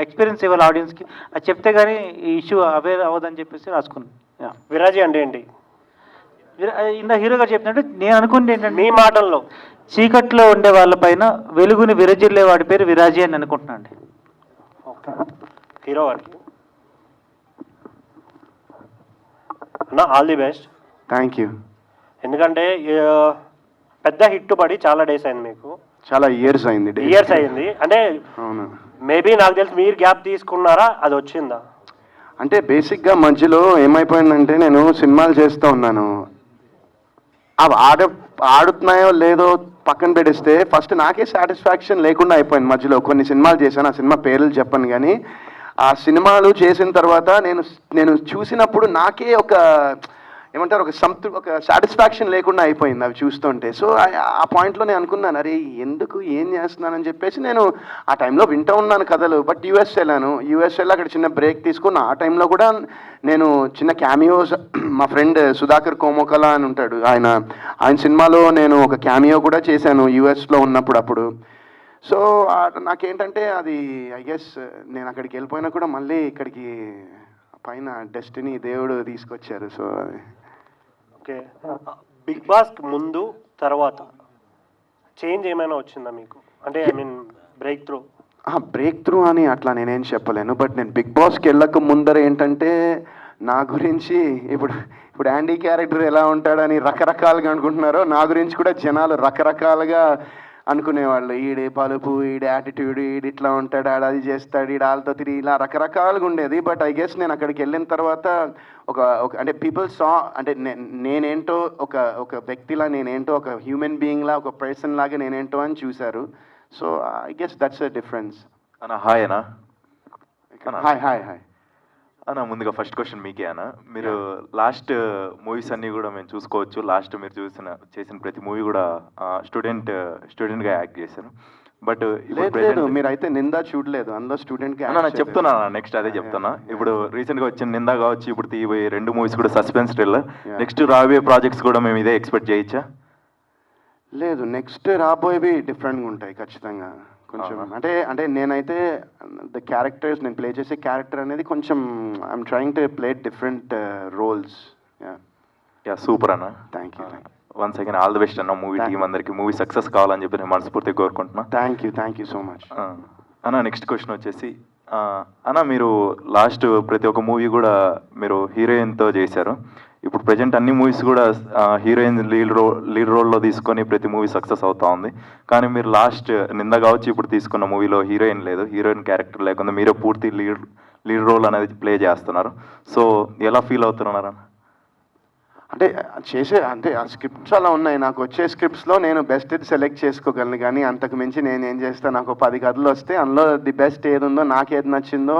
ఎక్స్పీరియన్స్ ఇవ్వాలి ఆడియన్స్కి, అది చెప్తే కానీ ఈ ఇష్యూ అవేర్ అవ్వదని చెప్పేసి రాసుకున్నాను. విరాజీ అంటే ఏంటి? ఇందా హీరో గారు చెప్పినట్టు నేను అనుకుంటే ఏంటంటే, మీ మాటల్లో చీకట్లో ఉండే వాళ్ళపైన వెలుగుని విరజిల్లే వాడి పేరు విరాజీ అని అనుకుంటున్నాను అండి. హీరో గారికి అన్న all the best. Thank you. ఎందుకంటే పెద్ద హిట్ పడి చాలా డేస్ అయింది, మీకు చాలా ఇయర్స్ అయింది. ఇయర్స్ అయింది అంటే అవును. మేబీ నాకు తెలిసి మీరు గ్యాప్ తీసుకున్నారా, అది వచ్చిందా? అంటే బేసిక్గా మధ్యలో ఏమైపోయిందంటే, నేను సినిమాలు చేస్తూ ఉన్నాను, అవి ఆడుతున్నాయో లేదో పక్కన పెట్టేస్తే ఫస్ట్ నాకే సాటిస్ఫాక్షన్ లేకుండా అయిపోయింది. మధ్యలో కొన్ని సినిమాలు చేశాను, ఆ సినిమా పేర్లు చెప్పను, కానీ ఆ సినిమాలు చేసిన తర్వాత నేను చూసినప్పుడు నాకే ఒక ఏమంటారు, ఒక సాటిస్ఫాక్షన్ లేకుండా అయిపోయింది అవి చూస్తుంటే. సో ఆ పాయింట్లో నేను అనుకున్నాను, అరే ఎందుకు ఏం చేస్తున్నానని చెప్పేసి నేను ఆ టైంలో వింటూ ఉన్నాను కథలు. బట్ యూఎస్ వెళ్ళాను, అక్కడ చిన్న బ్రేక్ తీసుకున్న. ఆ టైంలో కూడా నేను చిన్న క్యామియోస్, మా ఫ్రెండ్ సుధాకర్ కోమోకలా అని ఉంటాడు, ఆయన సినిమాలో నేను ఒక క్యామియో కూడా చేశాను యూఎస్లో ఉన్నప్పుడు అప్పుడు. సో నాకేంటంటే అది ఐ గెస్ నేను అక్కడికి వెళ్ళిపోయినా కూడా మళ్ళీ ఇక్కడికి పైన డెస్టినీ దేవుడు తీసుకొచ్చారు. సో ఓకే, బిగ్ బాస్ ముందు తర్వాత చేంజ్ ఏమైనా వచ్చిందా మీకు? అంటే ఐ మీన్ బ్రేక్ త్రూ అని అట్లా నేనేం చెప్పలేను. బట్ నేను బిగ్ బాస్కి వెళ్ళక ముందర ఏంటంటే, నా గురించి ఇప్పుడు యాండీ క్యారెక్టర్ ఎలా ఉంటాడని రకరకాలుగా అనుకుంటున్నారో, నా గురించి కూడా జనాలు రకరకాలుగా అనుకునేవాళ్ళు. ఈడే పలుపు, ఈడే యాటిట్యూడ్, ఈడు ఇట్లా ఉంటాడు, ఆడ అది చేస్తాడు, ఈడ వాళ్ళతో తిరిగి, ఇలా రకరకాలుగా ఉండేది. బట్ ఐ గెస్ నేను అక్కడికి వెళ్ళిన తర్వాత ఒక అంటే పీపుల్ సా, అంటే నేనేంటో ఒక వ్యక్తిలా, నేనేంటో ఒక హ్యూమన్ బీయింగ్లా, ఒక పర్సన్ లాగా నేనేంటో అని చూశారు. So I guess that's a difference. అన్న హాయ్ అన్న. హాయ్ హాయ్ హాయ్ అన్న, ముందుగా ఫస్ట్ క్వశ్చన్ మీకే అన్న. మీరు లాస్ట్ మూవీస్ అన్నీ కూడా మేము చూసుకోవచ్చు, లాస్ట్ మీరు చేసిన ప్రతి మూవీ కూడా స్టూడెంట్గా యాక్ట్ చేశారు. బట్ లేదు, మీరైతే నిందా చూడలేదు, అందులో స్టూడెంట్గా నేను చెప్తున్నా, నెక్స్ట్ అదే చెప్తున్నా. ఇప్పుడు రీసెంట్గా వచ్చిన నిందా కావచ్చు, ఇప్పుడు తీయబోయే 2 మూవీస్ కూడా సస్పెన్స్ థ్రిల్లర్. నెక్స్ట్ రాబోయే ప్రాజెక్ట్స్ కూడా మేము ఇదే ఎక్స్పెక్ట్ చేయొచ్చా? లేదు, నెక్స్ట్ రాబోయేవి డిఫరెంట్గా ఉంటాయి ఖచ్చితంగా. కొంచెం అంటే నేనైతే ద క్యారెక్టర్స్, నేను ప్లే చేసే క్యారెక్టర్ అనేది కొంచెం I'm trying to play different roles. Yeah super అన్న. Thank you. Once again all the best అన్న మూవీ టీమ్ అందరికి. మూవీ సక్సెస్ కావాలని చెప్పి నేను మనస్ఫూర్తిగా కోరుకుంటున్నా. థ్యాంక్ యూ సో మచ్ అన్న. నెక్స్ట్ క్వశ్చన్ వచ్చేసి, అన్న మీరు లాస్ట్ ప్రతి ఒక్క మూవీ కూడా మీరు హీరోయిన్తో చేశారు. ఇప్పుడు ప్రజెంట్ అన్ని మూవీస్ కూడా హీరోయిన్ లీడ్ రోల్లో తీసుకొని ప్రతి మూవీ సక్సెస్ అవుతా ఉంది. కానీ మీరు లాస్ట్ నింద కావచ్చు ఇప్పుడు తీసుకున్న మూవీలో హీరోయిన్ లేదు, హీరోయిన్ క్యారెక్టర్ లేకుండా మీరే పూర్తి లీడ్ రోల్ అనేది ప్లే చేస్తున్నారు. సో ఎలా ఫీల్ అవుతున్నారు? అంటే ఆ స్క్రిప్ట్స్ అలా ఉన్నాయి. నాకు వచ్చే స్క్రిప్ట్స్లో నేను బెస్ట్ సెలెక్ట్ చేసుకోగలను, కానీ అంతకు మించి నేను ఏం చేస్తాను, నాకు 10 కథలు వస్తే అందులో ది బెస్ట్ ఏది ఉందో, నాకేది నచ్చిందో,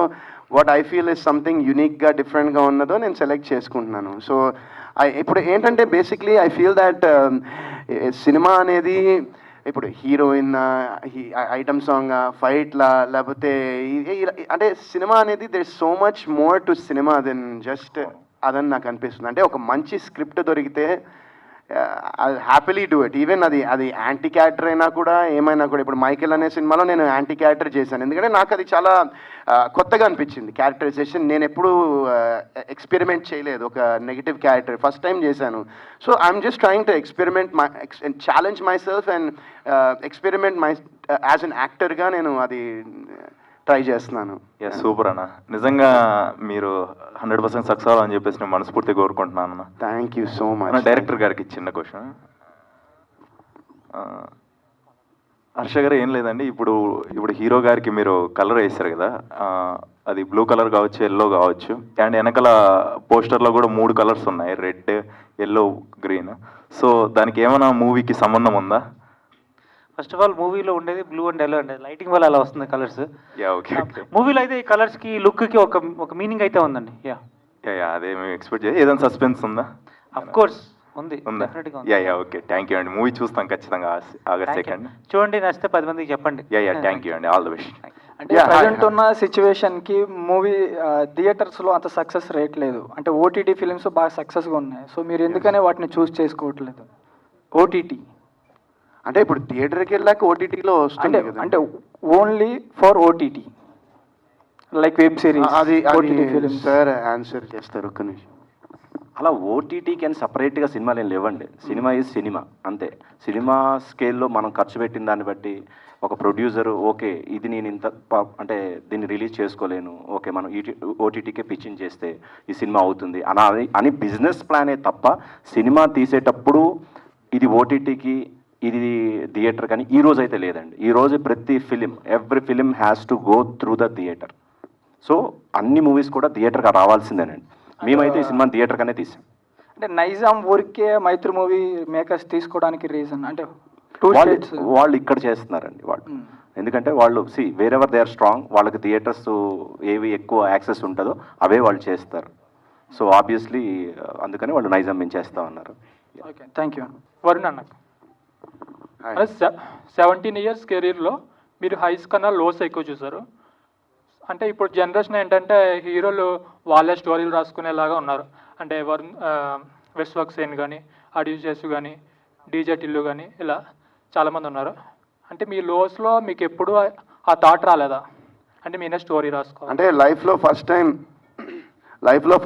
what I feel is something యూనిక్గా డిఫరెంట్గా ఉన్నదో నేను సెలెక్ట్ చేసుకుంటున్నాను. సో ఇప్పుడు ఏంటంటే basically I feel that cinema అనేది ఇప్పుడు హీరోయిన్, ఐటమ్ సాంగ్, ఫైట్లా, లేకపోతే అంటే సినిమా అనేది there is so much more to cinema than just అదని నాకు అనిపిస్తుంది. అంటే ఒక మంచి స్క్రిప్ట్ దొరికితే హ్యాపీలీ డూ ఇట్. ఈవెన్ అది యాంటీ క్యారెక్టర్ అయినా కూడా ఏమైనా కూడా. ఇప్పుడు మైకేల్ అనే సినిమాలో నేను యాంటీ క్యారెక్టర్ చేశాను, ఎందుకంటే నాకు అది చాలా కొత్తగా అనిపించింది క్యారెక్టరైజేషన్. నేను ఎప్పుడూ ఎక్స్పెరిమెంట్ చేయలేదు ఒక నెగిటివ్ క్యారెక్టర్, ఫస్ట్ టైం చేశాను. So I'm just trying to challenge my self and experiment as an యాక్టర్గా నేను అది ట్రై చేస్తున్నాను. సూపర్ అన్న. నిజంగా మీరు 100% సక్సెస్ అవ్వాలని చెప్పేసి నేను మనస్ఫూర్తిగా కోరుకుంటున్నాను అన్న. Thank you so much. Director గారికి చిన్న క్వశ్చన్. హర్ష గారు ఏం లేదండి, ఇప్పుడు హీరో గారికి మీరు కలర్ వేస్తారు కదా, అది బ్లూ కలర్ కావచ్చు, ఎల్లో కావచ్చు, అండ్ వెనకాల పోస్టర్లో కూడా 3 కలర్స్ ఉన్నాయి, రెడ్, ఎల్లో, గ్రీన్. సో దానికి ఏమైనా మూవీకి సంబంధం ఉందా? ఫస్ట్ ఆఫ్ ఆల్ మూవీలో ఉండేది బ్లూ అండ్ ఎల్లో అండి, లైటింగ్ వల్ల అలా వస్తుంది కలర్స్. ఓకే. మూవీలో అయితే ఈ కలర్స్కి లుక్కి ఒక మీనింగ్ అయితే ఉందండి. అదే మేము ఎక్స్పెక్ట్ చేయాలి. ఏదైనా సస్పెన్స్ ఉందా? అఫ్ కోర్స్ ఉంది, ఉందా? డెఫినెట్గా ఉంది. ఓకే, థ్యాంక్ యూ అండి. మూవీ చూస్తాం ఖచ్చితంగా ఆగస్ట్ Thank you. 2nd. చూడండి, నచ్చితే 10 మందికి చెప్పండి. థ్యాంక్ యూ అండి, ఆల్ ద బెస్ట్. అంటే ప్రజెంట్ ఉన్న సిచ్యువేషన్కి మూవీ థియేటర్స్లో అంత సక్సెస్ రేట్ లేదు. అంటే ఓటీటీ ఫిలిమ్స్ బాగా సక్సెస్గా ఉన్నాయి. సో మీరు ఎందుకనే వాటిని చూస్ చేసుకోవట్లేదు? ఓటీటీ అంటే ఇప్పుడు థియేటర్కి వెళ్ళాక ఓటీటీలో వస్తుంది కదా. అంటే only for OTT like web series, అది ఓటీటీ ఫిలిమ్స్. సార్ ఆన్సర్ చేస్తారు ఒక్క నిమిషం. అలా ఓటీటీకి అని సపరేట్గా సినిమాలు ఏం లేవండి. సినిమా ఈజ్ సినిమా అంతే. సినిమా స్కేల్లో మనం ఖర్చు పెట్టిన దాన్ని బట్టి ఒక ప్రొడ్యూసరు ఓకే ఇది నేను ఇంత అంటే దీన్ని రిలీజ్ చేసుకోలేను, ఓకే మనం ఓటీటీకే పిచ్చింగ్ చేస్తే ఈ సినిమా అవుతుంది అని బిజినెస్ ప్లానే తప్ప సినిమా తీసేటప్పుడు ఇది ఓటీటీకి ఇది థియేటర్ కానీ ఈ రోజు అయితే లేదండి. ఈ రోజు ప్రతి film every film has to go through the theatre. So అన్ని మూవీస్ కూడా థియేటర్గా రావాల్సిందేనండి. మేమైతే ఈ సినిమా థియేటర్గానే తీసాం. అంటే నైజాం ఊరికే మైత్రి మూవీ మేకర్స్ తీసుకోవడానికి రీజన్ అంటే వాళ్ళు ఇక్కడ చేస్తున్నారండి వాళ్ళు. ఎందుకంటే వాళ్ళు వేరెవర్ దే ఆర్ స్ట్రాంగ్, వాళ్ళకి థియేటర్స్ ఏవి ఎక్కువ యాక్సెస్ ఉంటుందో అవే వాళ్ళు చేస్తారు. సో ఆబ్వియస్లీ అందుకని వాళ్ళు నైజాం మేము చేస్తా ఉన్నారు. Okay, thank you. వరుణ్ అన్న, 17 ఇయర్స్ కెరీర్లో మీరు హైస్ కన్నా లోస్ ఎక్కువ చూసారు. అంటే ఇప్పుడు జనరేషన్ ఏంటంటే హీరోలు వాళ్ళే స్టోరీలు రాసుకునేలాగా ఉన్నారు. అంటే విశ్వక్ సేన్ కానీ, అడ్యూజెస్ కానీ, డీజే టిల్లు కానీ ఇలా చాలామంది ఉన్నారు. అంటే మీ లోస్లో మీకు ఎప్పుడు ఆ థాట్ రాలేదా? అంటే మీనే స్టోరీ రాసుకోవాలి. అంటే లైఫ్లో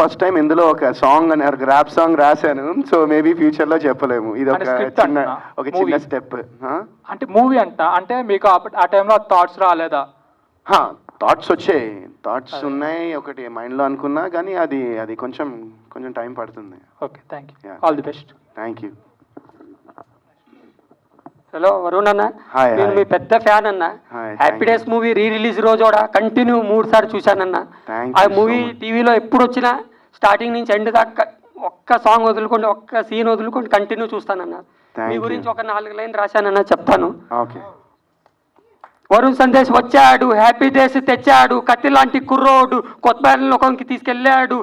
ఫస్ట్ టైం ఇందులో ఒక సాంగ్ అని ఒక ర్యాప్ సాంగ్ రాశాను. సో మేబీ ఫ్యూచర్లో చెప్పలేము. ఇది ఒక చిన్న స్టెప్. అంటే మూవీ అంటే మీకు ఆ టైంలో థాట్స్ రాలేదా? థాట్స్ వచ్చాయి, థాట్స్ ఉన్నాయి, ఒకటి మైండ్లో అనుకున్నా కానీ అది కొంచెం టైం పడుతుంది. Okay, thank you, all the best. Thank you. Hello Varun అన్న, హాయ్. నేను మీ పెద్ద ఫ్యాన్ అన్న. హ్యాపీ డేస్ మూవీ రిలీజ్ రోజు కూడా కంటిన్యూ 3 సార్లు చూశానన్న. ఆ మూవీ టీవీలో ఎప్పుడు వచ్చినా స్టార్టింగ్ నుంచి ఎండ్ దాకా ఒక్క సాంగ్ వదులుకోండి, ఒక్క సీన్ వదులుకోండి కంటిన్యూ చూస్తానన్న. మీ గురించి ఒక 4 లైన్ రాశానన్న, చెప్తాను. ఓకే. వరుణ్ సందేశ్ వచ్చాడు, హ్యాపీ డేస్ తెచ్చాడు, కత్తి లాంటి కుర్రోడు, కొత్త లోకంకి తీసుకెళ్ళాడు,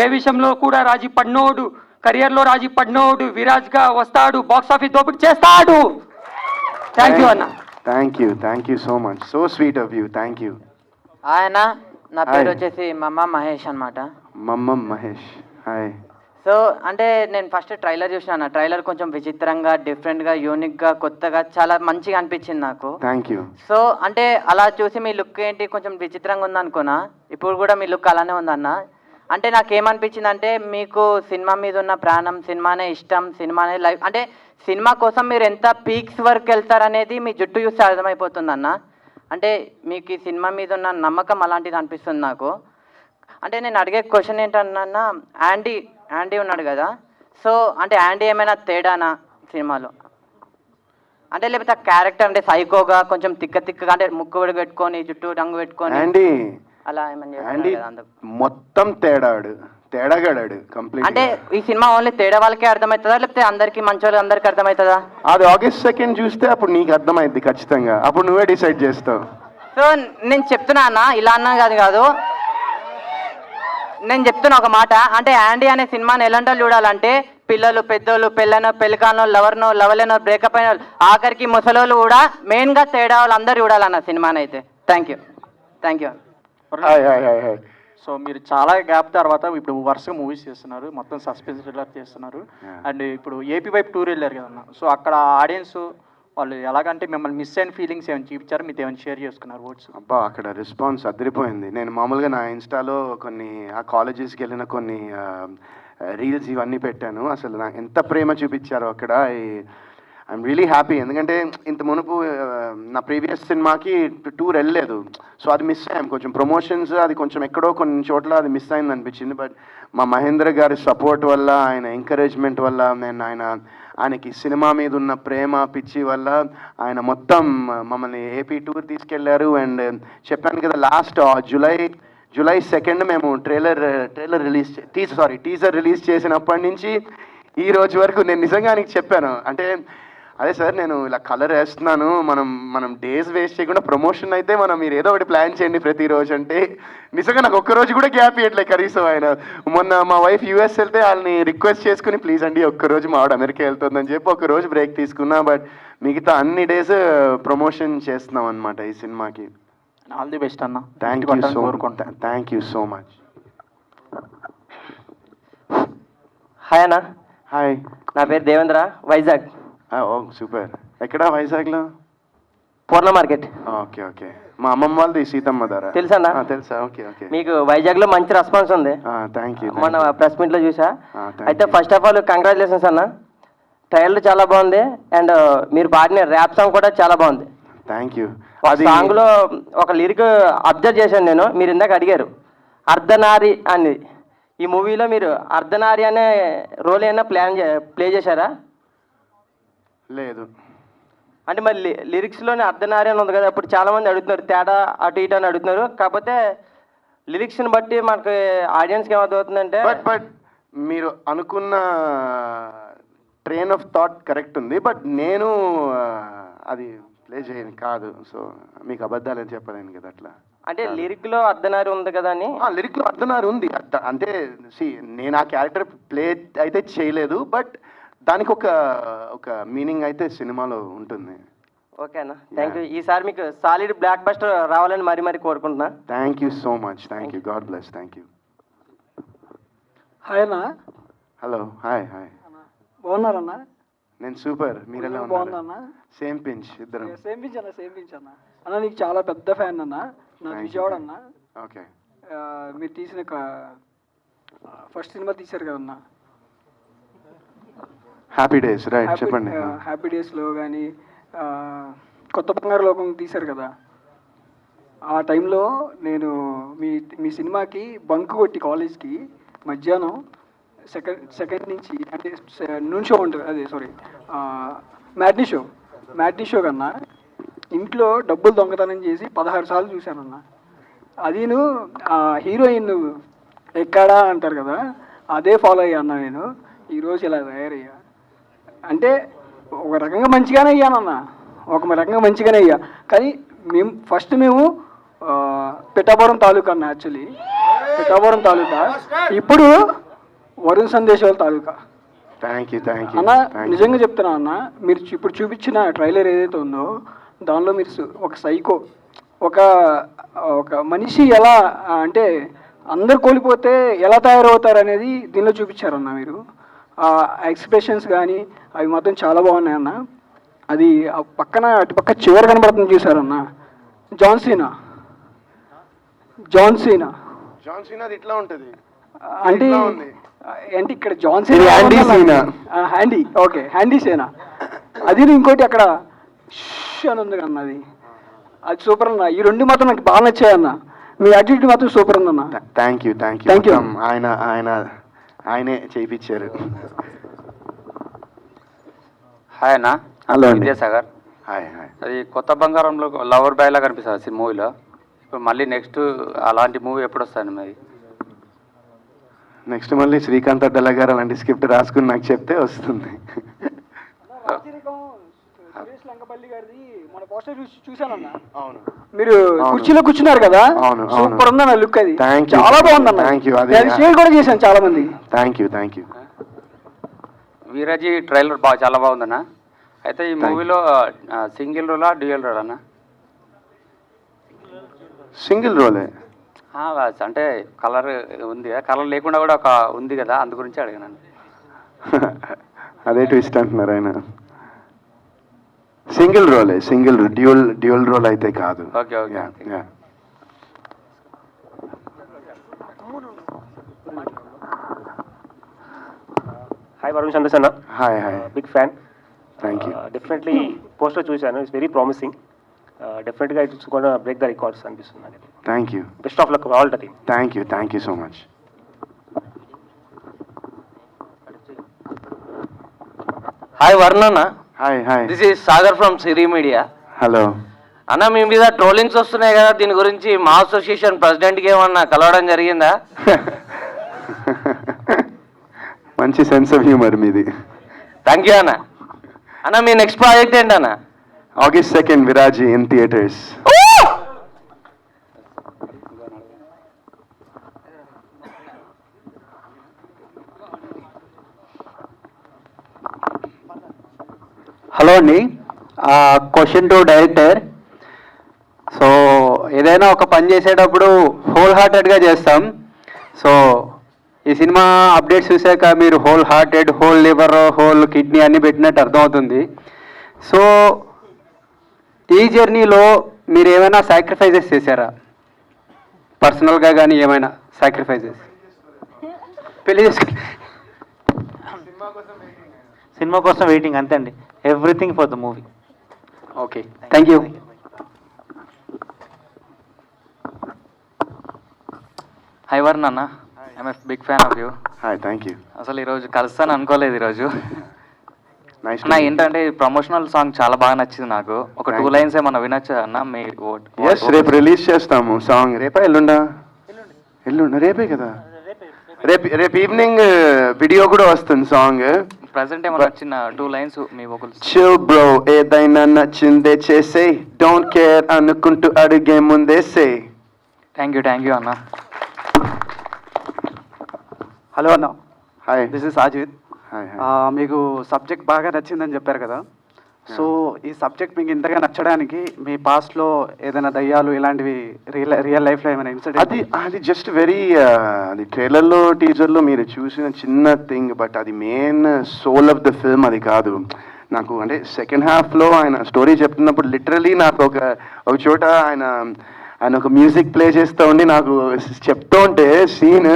ఏ విషయంలో కూడా రాజీ పడినోడు, కెరియర్లో రాజీ పడినోడు, విరాజ్గా వస్తాడు, బాక్స్ ఆఫీస్ దోపిడీ చేస్తాడు. థ్యాంక్ యూ అన్న. Thank you so much. So sweet of you. Thank you. ఆయన నా పేరు వచ్చేసి మమ్మ మహేష్ అనమాట. మమ్మ మహేష్, హాయ్. సో అంటే నేను ఫస్ట్ ట్రైలర్ చూసినా. ట్రైలర్ కొంచెం విచిత్రంగా, డిఫరెంట్గా, యూనిక్గా, కొత్తగా చాలా మంచిగా అనిపించింది నాకు. Thank you. సో అంటే అలా చూసి మీ లుక్ ఏంటి కొంచెం విచిత్రంగా ఉందనుకున్నా. ఇప్పుడు కూడా మీ లుక్ అలానే ఉందన్న. అంటే నాకేమనిపించింది అంటే మీకు సినిమా మీద ఉన్న ప్రాణం, సినిమానే ఇష్టం, సినిమానే లైఫ్. అంటే సినిమా కోసం మీరు ఎంత పీక్స్ వరకు వెళ్తారనేది మీ జుట్టు చూస్తే అర్థమైపోతుంది అన్న. అంటే మీకు ఈ సినిమా మీద ఉన్న నమ్మకం అలాంటిది అనిపిస్తుంది నాకు. అంటే నేను అడిగే క్వశ్చన్ ఏంటన్నా, యాండీ ఉన్నాడు కదా, సో అంటే యాండీ ఏమైనా తేడానా సినిమాలో? అంటే లేకపోతే క్యారెక్టర్ అంటే సైకోగా కొంచెం తిక్కగా, అంటే ముక్కు విడి పెట్టుకొని జుట్టు రంగు పెట్టుకొని అలా ఏమన్నా మొత్తం తేడాగాడాడు కంప్లీట్. అంటే ఈ సినిమా ఓన్లీ తేడా వాళ్ళకే అర్థమవుతుందా, లేకపోతే అందరికి మంచి వాళ్ళకి అందరికి అర్థమవుతుందా? అది ఆగస్ట్ 2 చూస్తే అప్పుడు నీకు అర్థమైంది ఖచ్చితంగా. అప్పుడు నువ్వే డిసైడ్ చేస్తావు. సో నేను చెప్తున్నా అన్న, ఇలా అన్నా కాదు, నేను చెప్తున్నా ఒక మాట. అంటే యాండీ అనే సినిమాని ఎలాంటి వాళ్ళు చూడాలంటే పిల్లలు, పెద్దోళ్ళు, పెళ్ళికానో, లవర్నో, లవలేనో, బ్రేకప్ అయిన ఆఖరికి ముసలోళ్ళు కూడా మెయిన్గా తేడా వాళ్ళు అందరు చూడాలన్న సినిమాని అయితే. Thank you. సో మీరు చాలా గ్యాప్ తర్వాత ఇప్పుడు వరుసగా మూవీస్ చేస్తున్నారు, మొత్తం సస్పెన్స్ థ్రిల్లర్ చేస్తున్నారు. అండ్ ఇప్పుడు ఏపీ వైపు టూర్ వెళ్ళారు కదన్న. సో అక్కడ ఆడియన్స్ వాళ్ళు ఎలాగంటే మిమ్మల్ని మిస్ అయిన ఫీలింగ్స్ ఏమైనా చూపించారు, మీతో ఏమైనా షేర్ చేసుకున్నారు వర్డ్స్? అబ్బా, అక్కడ రెస్పాన్స్ అదిరిపోయింది. నేను మామూలుగా నా ఇన్స్టాలో కొన్ని ఆ కాలేజెస్కి వెళ్ళిన కొన్ని రీల్స్ ఇవన్నీ పెట్టాను. అసలు నాకు ఎంత ప్రేమ చూపించారో అక్కడ. I'm really happy. ఎందుకంటే ఇంత మునుపు నా ప్రీవియస్ సినిమాకి టూర్ వెళ్ళలేదు. సో అది మిస్ అయ్యాం. కొంచెం ప్రమోషన్స్ అది కొంచెం ఎక్కడో కొన్ని చోట్ల అది మిస్ అయింది అనిపించింది. బట్ మా మహేంద్ర గారి సపోర్ట్ వల్ల, ఆయన ఎంకరేజ్మెంట్ వల్ల, ఆయనకి సినిమా మీద ఉన్న ప్రేమ పిచ్చి వల్ల ఆయన మొత్తం మమ్మల్ని ఏపీ టూర్ తీసుకెళ్లారు. అండ్ చెప్పాను కదా, లాస్ట్ జూలై 2 మేము టీజర్ రిలీజ్ చేసినప్పటి నుంచి ఈ రోజు వరకు నేను నిజంగా ఆయనకి చెప్పాను. అంటే అదే సార్ నేను ఇలా కలర్ వేస్తున్నాను, మనం డేస్ వేస్ట్ చేయకుండా ప్రమోషన్ అయితే మీరు ఏదో ఒకటి ప్లాన్ చేయండి ప్రతిరోజు అంటే నిజంగా నాకు ఒక్కరోజు కూడా గ్యాప్ ఇవ్వట్లేదు కనీసం ఆయన. మొన్న మా వైఫ్ యూఎస్ వెళ్తే వాళ్ళని రిక్వెస్ట్ చేసుకుని ప్లీజ్ అండి ఒక్కరోజు మా ఆవిడ అమెరికా వెళ్తుందని చెప్పి ఒకరోజు బ్రేక్ తీసుకున్నా. బట్ మిగతా అన్ని డేస్ ప్రమోషన్ చేస్తున్నాం అనమాట ఈ సినిమాకి. ఆల్ ది బెస్ట్ అన్న. Thank you so much. Hi అన్న. హాయ్, నా పేరు దేవేంద్ర, వైజాగ్. ఓ సూపర్. ఎక్కడ వైజాగ్లో? పూర్ణ మార్కెట్. Okay okay. మా అమ్మమ్మ వాళ్ళది సీతమ్మ ధర తెలుసా? తెలుసా. Okay okay. మీకు వైజాగ్లో మంచి రెస్పాన్స్ ఉంది. Thank you. మన ప్రెస్ మీట్లో చూసా. అయితే ఫస్ట్ ఆఫ్ ఆల్ కంగ్రాచులేషన్స్ అన్న. ట్రైలర్ చాలా బాగుంది అండ్ మీరు పాడిన ర్యాప్ సాంగ్ కూడా చాలా బాగుంది. Thank you. అది సాంగ్లో ఒక లిరిక్ అబ్జర్వ్ చేశాను నేను. మీరు ఇందాక అడిగారు అర్ధనారి అని. ఈ మూవీలో మీరు అర్ధనారి అనే రోల్ ఏమైనా ప్లే చేశారా? లేదు. అంటే మరి లిరిక్స్లోనే అర్ధనారి అని ఉంది కదా, అప్పుడు చాలామంది అడుగుతున్నారు తేడా అటు ఇటు అని అడుగుతున్నారు. కాకపోతే లిరిక్స్ని బట్టి మనకి ఆడియన్స్కి ఏమవుతుందంటే బట్ మీరు అనుకున్న ట్రైన్ ఆఫ్ థాట్ కరెక్ట్ ఉంది. బట్ నేను అది ప్లే చేయను కాదు. సో మీకు అబద్ధాలని చెప్పలేను కదా అట్లా. అంటే లిరిక్లో అర్ధనారి ఉంది కదా అని. లిరిక్లో అర్ధనారి ఉంది అంటే నేను ఆ క్యారెక్టర్ ప్లే అయితే చేయలేదు. బట్ దానికి ఒక మీనింగ్ అయితే సినిమాలో ఉంటుంది. ఓకే అన్న, థ్యాంక్ యూ. ఈసారి మీకు సాలిడ్ బ్లాక్ బస్టర్ రావాలని మరీ కోరుకుంటున్నా. Thank you so much. Thank you. God bless. Thank you. Hi అన్న. హలో. Hi hi. బాగున్నారన్నా? నేను సూపర్. మీరు ఎలా బాగున్నా? సేమ్ పించ్ ఇద్దరం. సేమ్ పించ్ అన్న. అన్న నీకు చాలా పెద్ద ఫ్యాన్ అన్న. నా విజయవాడ అన్న. ఓకే. మీరు తీసిన ఫస్ట్ సినిమా తీశారు కదన్నా, హ్యాపీ డేస్. రైట్, చెప్పండి. హ్యాపీ డేస్లో కానీ కొత్త బంగారు లోకం తీశారు కదా, ఆ టైంలో నేను మీ సినిమాకి బంక్ కొట్టి కాలేజ్కి మధ్యాహ్నం సెకండ్ నుంచి అంటే నూన్ షో ఉంటుంది, అదే సారీ మ్యాట్నీ షో కన్నా ఇంట్లో డబ్బులు దొంగతనం చేసి 16 సార్లు చూశానన్నా. అదిను హీరోయిన్ ఎక్కడా అంటారు కదా, అదే ఫాలో అయ్యా అన్న. నేను ఈరోజు ఇలా తయారయ్యా అంటే ఒక రకంగా మంచిగానే అయ్యానన్నా, అయ్యా. కానీ మేము పిఠాపురం తాలూకా అన్న, యాక్చువల్లీ పిఠాపురం తాలూకా, ఇప్పుడు వరుణ్ సందేశ్ వాళ్ళ తాలూకా. అన్న నిజంగా చెప్తున్నా అన్న, మీరు ఇప్పుడు చూపించిన ట్రైలర్ ఏదైతే ఉందో దానిలో మీరు ఒక సైకో, ఒక మనిషి ఎలా అంటే అందరు కోల్పోతే ఎలా తయారవుతారు అనేది దీనిలో చూపించారన్న. మీరు ఆ ఎక్స్ప్రెషన్స్ కానీ అవి మాత్రం చాలా బాగున్నాయి అన్న. అది అటుపక్క చివరి కనబడుతుంది చూసారన్న, జాన్ సీనా ఇట్లా ఉంటుంది అంటే ఇక్కడ John Cena handy, okay handy సేనా. అది ఇంకోటి అక్కడ అని ఉంది అన్న, అది సూపర్ అన్న. ఈ రెండు మాత్రం నాకు బాగా నచ్చాయి అన్న. మీ యాటిట్యూడ్ మాత్రం సూపర్ ఉందన్న. Thank you. ఆయనే చేయించారు. హాయ్ అన్న. హలో విద్యాసాగర్. Hi hi. అది కొత్త బంగారంలో లవర్ బాయ్ లా కనిపిస్తుంది మూవీలో. ఇప్పుడు మళ్ళీ నెక్స్ట్ అలాంటి మూవీ ఎప్పుడు వస్తుంది మరి? నెక్స్ట్ మళ్ళీ శ్రీకాంత్ అడ్డల గారు అలాంటి స్క్రిప్ట్ రాసుకుని నాకు చెప్తే వస్తుంది. మీరు కుర్చీలో కూర్చున్నారు కదా, సూపర్ ఉందన్న లుక్. అది చాలా బాగుందన్న. షేర్ కూడా చేశాను చాలా మంది. Thank you. వీరాజీ ట్రైలర్ చాలా బాగుందన్న. అయితే ఈ మూవీలో సింగిల్ రోలా డ్యూయల్ రోల్ అన్న? సింగిల్ రోలే. అంటే కలర్ ఉంది కదా, కలర్ లేకుండా కూడా ఒక ఉంది కదా, అందు గురించి అడిగాను. అదే ట్విస్ట్ అంటున్నారు ఆయన. సింగిల్ రోలే, డ్యూయల్ రోల్ అయితే కాదు. Okay okay. Hi Varun Sandesh అన్న. Hi. Big fan. Thank you. Definitely poster చూశాను, ఇట్స్ వెరీ ప్రామిసింగ్. డెఫినెట్గా it's gonna break the records అనిపిస్తుంది. Thank you. Best of luck all the team. Thank you so much. Hi Varun అన్న. Hi. This is Sagar from Siri Media. Hello అన్న, మీ మీద trollings వస్తున్నాయి కదా, దీని గురించి మా అసోసియేషన్ ప్రెసిడెంట్కి ఏమన్నా కలవడం జరిగిందా? మంచి సెన్స్ ఆఫ్ హ్యూమర్ మీది. థ్యాంక్ యూ అన్న. అన్న మీ నెక్స్ట్ ప్రాజెక్ట్ ఏంటన్నా? August 2nd, Viraji in theaters. Hello అండి, క్వశ్చన్ టు డైరెక్టర్. సో ఏదైనా ఒక పని చేసేటప్పుడు హోల్ హార్టెడ్గా చేస్తాం. సో ఈ సినిమా అప్డేట్స్ చూసాక మీరు whole hearted, whole liver, whole kidney అన్ని పెట్టినట్టు అర్థమవుతుంది. సో ఈ జర్నీలో మీరు ఏమైనా సాక్రిఫైజెస్ చేశారా? పర్సనల్గా కానీ ఏమైనా సాక్రిఫైజెస్? పెళ్లి చేసుకుని సినిమా కోసం వెయిటింగ్ అంతే అండి. Everything for the movie. Okay, thank you. Hi Varun అన్న, I'm a big fan of you. Hi, thank you. అసలు ఈరోజు కలుస్తాను అనుకోలేదు ఈరోజు. నైస్. నా ఏంటంటే ప్రమోషనల్ సాంగ్ చాలా బాగా నచ్చింది నాకు. ఒక 2 లైన్స్ ఏమన్నా వినొచ్చా అన్న? మీ ఎస్, రేపు రిలీజ్ చేస్తాము సాంగ్. రేపా ఎల్లుండా? ఎల్లుండా, రేపే కదా. రేపు ఈవినింగ్ వీడియో కూడా వస్తుంది సాంగ్. ప్రెసెంట్ ఏమన్నా వచ్చిన 2 లైన్స్ మీ వోకల్? చిల్ బ్రో, ఏదైనా నచ్చిందే చేసే, డోంట్ కేర్ అనుకుంటూ అడిగే ముందే సే. థ్యాంక్ యూ అన్న. హలో అన్న. Hi, this is Ajith. Hi. మీకు సబ్జెక్ట్ బాగా నచ్చిందని చెప్పారు కదా. సో ఈ సబ్జెక్ట్ మీకు ఇంతగా నచ్చడానికి మీ పాస్ట్లో ఏదైనా దయ్యాలు ఇలాంటివి రియల్ లైఫ్లో ఏమైనా ఇన్సిడెంట్? అది జస్ట్ వెరీ అది ట్రైలర్లో టీజర్లో మీరు చూసిన చిన్న థింగ్, బట్ అది main soul of the film అది కాదు. నాకు అంటే సెకండ్ హాఫ్లో ఆయన స్టోరీ చెప్తున్నప్పుడు లిటరలీ నాకు ఒక చోట ఆయన ఒక మ్యూజిక్ ప్లే చేస్తూ ఉండి నాకు చెప్తూ ఉంటే సీన్,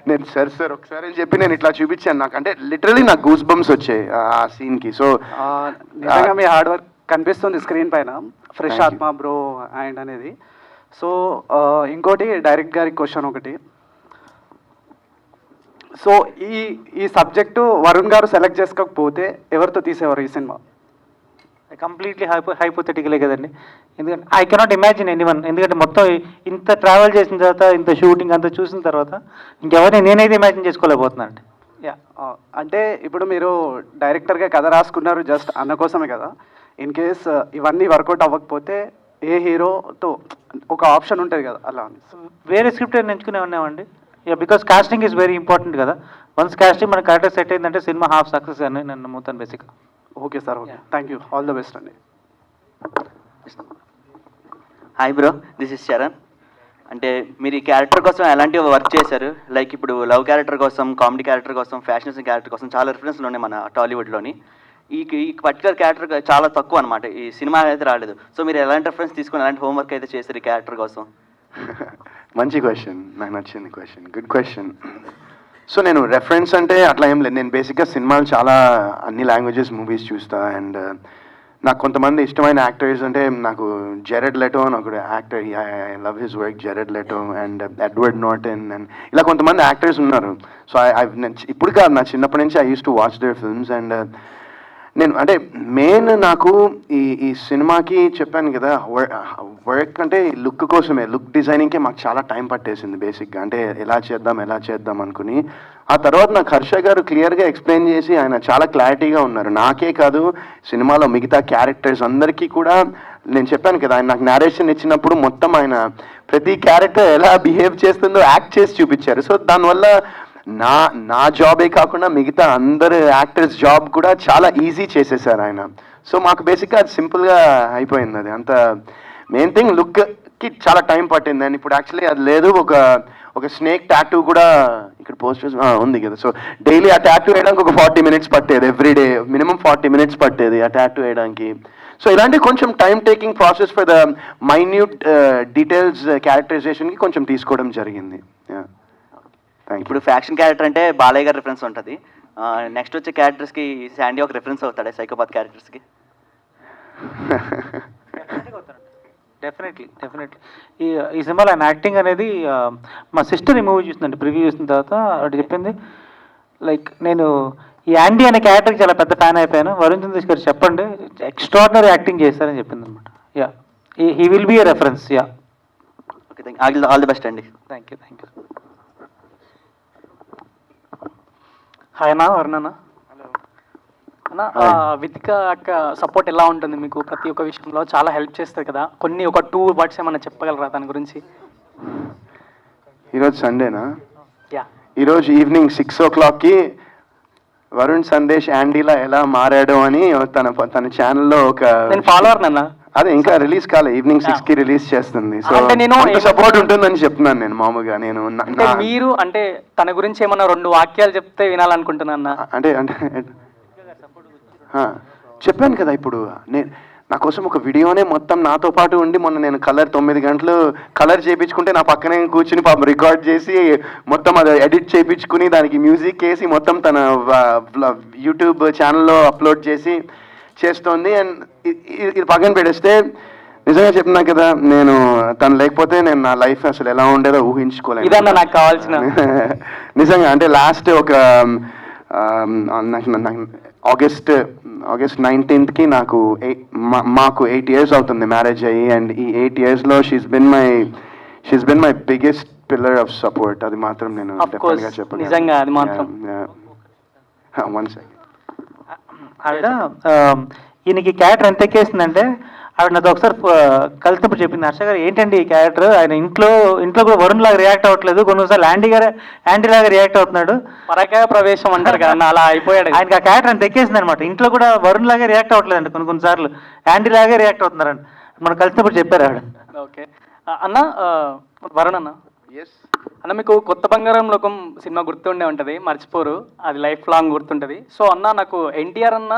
నేను సార్ ఒకసారి అని చెప్పి నేను ఇట్లా చూపించాను. నాకు అంటే లిటరలీ నాకు గూస్ బంప్స్ వచ్చాయి ఆ సీన్కి. సో నిజంగా మీ హార్డ్ వర్క్ కనిపిస్తుంది స్క్రీన్ పైన. ఫ్రెష్ ఆత్మ బ్రో అండ్ అనేది. సో ఇంకోటి డైరెక్ట్ గారి క్వశ్చన్ ఒకటి. సో ఈ సబ్జెక్టు వరుణ్ గారు సెలెక్ట్ చేసుకోకపోతే ఎవరితో తీసేవారు ఈ సినిమా? కంప్లీట్లీ హైపోథెటికలే కదండి. ఎందుకంటే ఐ కెనాట్ ఇమాజిన్ ఎనీవన్. ఎందుకంటే మొత్తం ఇంత ట్రావెల్ చేసిన తర్వాత, ఇంత షూటింగ్ అంతా చూసిన తర్వాత ఇంకెవరిని నేనైతే ఇమాజిన్ చేసుకోలేకపోతున్నాను అండి. అంటే ఇప్పుడు మీరు డైరెక్టర్గా కథ రాసుకున్నారు జస్ట్ అన్న కోసమే కదా. ఇన్ కేస్ ఇవన్నీ వర్కౌట్ అవ్వకపోతే ఏ హీరోతో ఒక ఆప్షన్ ఉంటుంది కదా, అలా వేరే స్క్రిప్ట్ ఎంచుకునే ఉన్నామండి. Because casting is very important కదా. వన్స్ కాస్టింగ్ మన కరెక్ట్గా సెట్ అయిందంటే సినిమా హాఫ్ సక్సెస్ అని నేను నమ్ముతాను బేసిక్గా. Okay sir, okay, thank you, all the best అండి. Hi bro, this is Charan. అంటే మీరు ఈ క్యారెక్టర్ కోసం ఎలాంటి వర్క్ చేశారు? లైక్ ఇప్పుడు లవ్ క్యారెక్టర్ కోసం, కామెడీ క్యారెక్టర్ కోసం, ఫ్యాషన్ క్యారెక్టర్ కోసం చాలా రిఫరెన్స్లు ఉన్నాయి మన టాలీవుడ్లోని. ఈ పర్టికులర్ క్యారెక్టర్ చాలా తక్కువ అనమాట, ఈ సినిమా అయితే రాలేదు. సో మీరు ఎలాంటి రిఫరెన్స్ తీసుకుని ఎలాంటి హోంవర్క్ అయితే చేశారు ఈ క్యారెక్టర్ కోసం? మంచి క్వశ్చన్, నాకు నచ్చింది క్వశ్చన్, గుడ్ క్వశ్చన్. సో నేను రెఫరెన్స్ అంటే అట్లా ఏం లేదు. నేను బేసిక్గా సినిమాలు చాలా అన్ని లాంగ్వేజెస్ మూవీస్ చూస్తా. అండ్ నాకు కొంతమంది ఇష్టమైన యాక్టర్స్ అంటే నాకు జెరెడ్ లెటో అని ఒకడు actor, I love his work, జెరెడ్ Leto and Edward Norton and ఇలా కొంతమంది యాక్టర్స్ ఉన్నారు. సో ఇప్పుడు కాదు, నా చిన్నప్పటి నుంచి I use to watch their films. And నేను అంటే మెయిన్ నాకు ఈ సినిమాకి చెప్పాను కదా, వర్క్ అంటే లుక్ కోసమే, లుక్ డిజైనింగ్కే మాకు చాలా టైం పట్టేసింది బేసిక్గా. అంటే ఎలా చేద్దాం అనుకుని ఆ తర్వాత నాకు హర్ష గారు క్లియర్గా ఎక్స్ప్లెయిన్ చేసి ఆయన చాలా క్లారిటీగా ఉన్నారు. నాకే కాదు, సినిమాలో మిగతా క్యారెక్టర్స్ అందరికీ కూడా. నేను చెప్పాను కదా, ఆయన నాకు నేరేషన్ ఇచ్చినప్పుడు మొత్తం ఆయన ప్రతి క్యారెక్టర్ ఎలా బిహేవ్ చేస్తుందో యాక్ట్ చేసి చూపించారు. సో దానివల్ల నా జాబే కాకుండా మిగతా అందరు యాక్టర్స్ జాబ్ కూడా చాలా ఈజీ చేసేసారు ఆయన. సో మాకు బేసిక్గా అది సింపుల్గా అయిపోయింది. అది అంత మెయిన్ థింగ్, లుక్కి చాలా టైం పట్టింది. అండ్ ఇప్పుడు యాక్చువల్లీ అది లేదు, ఒక స్నేక్ టాటూ కూడా ఇక్కడ పోస్టర్స్ ఉంది కదా. సో డైలీ ఆ టాటూ వేయడానికి ఒక 40 minutes పట్టేది, ఎవ్రీడే మినిమం 40 minutes పట్టేది ఆ టాటూ వేయడానికి. సో ఇలాంటి కొంచెం time taking process for the minute details క్యారెక్టరైజేషన్కి కొంచెం తీసుకోవడం జరిగింది. ఇప్పుడు ఫ్యాక్షన్ క్యారెక్టర్ అంటే బాలయ్య గారి రిఫరెన్స్ ఉంటుంది. నెక్స్ట్ వచ్చే క్యారెక్టర్స్కి శాండీ ఒక రిఫరెన్స్ అవుతాడా సైకోపాత్ క్యారెక్టర్స్కి? డెఫినెట్లీ. ఈ సినిమాలో ఆయన యాక్టింగ్ అనేది మా సిస్టర్ ఈ మూవీ చూసిందండి, ప్రివ్యూ చూసిన తర్వాత అటు చెప్పింది, లైక్ నేను ఈ యాండీ అనే క్యారెక్టర్కి చాలా పెద్ద ఫ్యాన్ అయిపోయాను, వరుణ్ చంద్రేష్ గారు చెప్పండి ఎక్స్ట్రాడినరీ యాక్టింగ్ చేస్తారని చెప్పింది అనమాట. Yeah, he will be a reference. Yeah, okay, all the best అండి. Thank you. హాయ్ అన్న, వరుణ్ అన్న. అన్న వితిక అక్క సపోర్ట్ ఎలా ఉంటుంది మీకు ప్రతి ఒక్క విషయంలో? చాలా హెల్ప్ చేస్తుంది కదా, కొన్ని ఒక 2 వర్డ్స్ ఏమన్నా చెప్పగలరా దాని గురించి? ఈరోజు సండేనా? యా. ఈరోజు ఈవినింగ్ 6 o'clockకి వరుణ్ సందేశ్ యాండీలా ఎలా మారాడు అని తన ఛానల్లో ఒక నేను ఫాలోవర్ నన్న. అదే ఇంకా రిలీజ్ కాలే, ఈవినింగ్ 6కి రిలీజ్ చేస్తుంది. సో అంటే నేను సపోర్ట్ ఉంటుందని చెప్తున్నాను నేను మామూలుగా. నేను అంటే మీరు అంటే తన గురించి ఏమన్నా 2 వాక్యాలు చెప్తే వినాలనుకుంటున్నా. అంటే చెప్పాను కదా ఇప్పుడు నా కోసం ఒక వీడియోనే మొత్తం నాతో పాటు ఉండి మొన్న నేను కలర్ 9 గంటలు కలర్ చేయించుకుంటే నా పక్కనే కూర్చుని పాపం రికార్డ్ చేసి మొత్తం అది ఎడిట్ చేయించుకుని దానికి మ్యూజిక్ వేసి మొత్తం తన యూట్యూబ్ ఛానల్లో అప్లోడ్ చేస్తోంది. అండ్ ఇది పక్కన పెడేస్తే నిజంగా చెప్తున్నా కదా, నేను తను లేకపోతే నేను నా లైఫ్ అసలు ఎలా ఉండేదో ఊహించుకోలేదు. ఇదన్నా నాకు కావాల్సిన నిజంగా. అంటే లాస్ట్ ఒక ఆగస్ట్ 19th నాకు మాకు 8 years అవుతుంది మ్యారేజ్ అయ్యి. అండ్ ఈ 8 yearsలో she's been my biggest pillar of support. అది మాత్రం నేను డెఫినెట్గా చెప్పాను. నిజంగా అది మాత్రం. One second. ఆవిడ ఈయనకి క్యారెక్టర్ ఎంత ఎక్కేసిందంటే ఆవిడ నాతో ఒకసారి కలిసినప్పుడు చెప్పింది, హర్ష గారు ఏంటండి ఈ క్యారెక్టర్, ఆయన ఇంట్లో కూడా వరుణ్ లాగా రియాక్ట్ అవ్వట్లేదు, కొన్నిసార్లు యాంటీ లాగా రియాక్ట్ అవుతున్నాడు, పరకాయ ప్రవేశం అంటారు కదా అలా అయిపోయాడు. ఆయనకి ఆ క్యారెక్టర్ అంత ఎక్కేసింది అనమాట. ఇంట్లో కూడా వరుణ్ లాగా రియాక్ట్ అవ్వట్లేదండి, కొన్నిసార్లు యాంటీ లాగే రియాక్ట్ అవుతున్నారండి. మనం కలిసినప్పుడు చెప్పారు ఆవిడ. ఓకే అన్న, వరుణ్ అన్న అన్న మీకు కొత్త బంగారం లోకం సినిమా గుర్తుండే ఉంటుంది, మర్చిపోరు, అది లైఫ్ లాంగ్ గుర్తుంటుంది. సో అన్న నాకు ఎన్టీఆర్ అన్న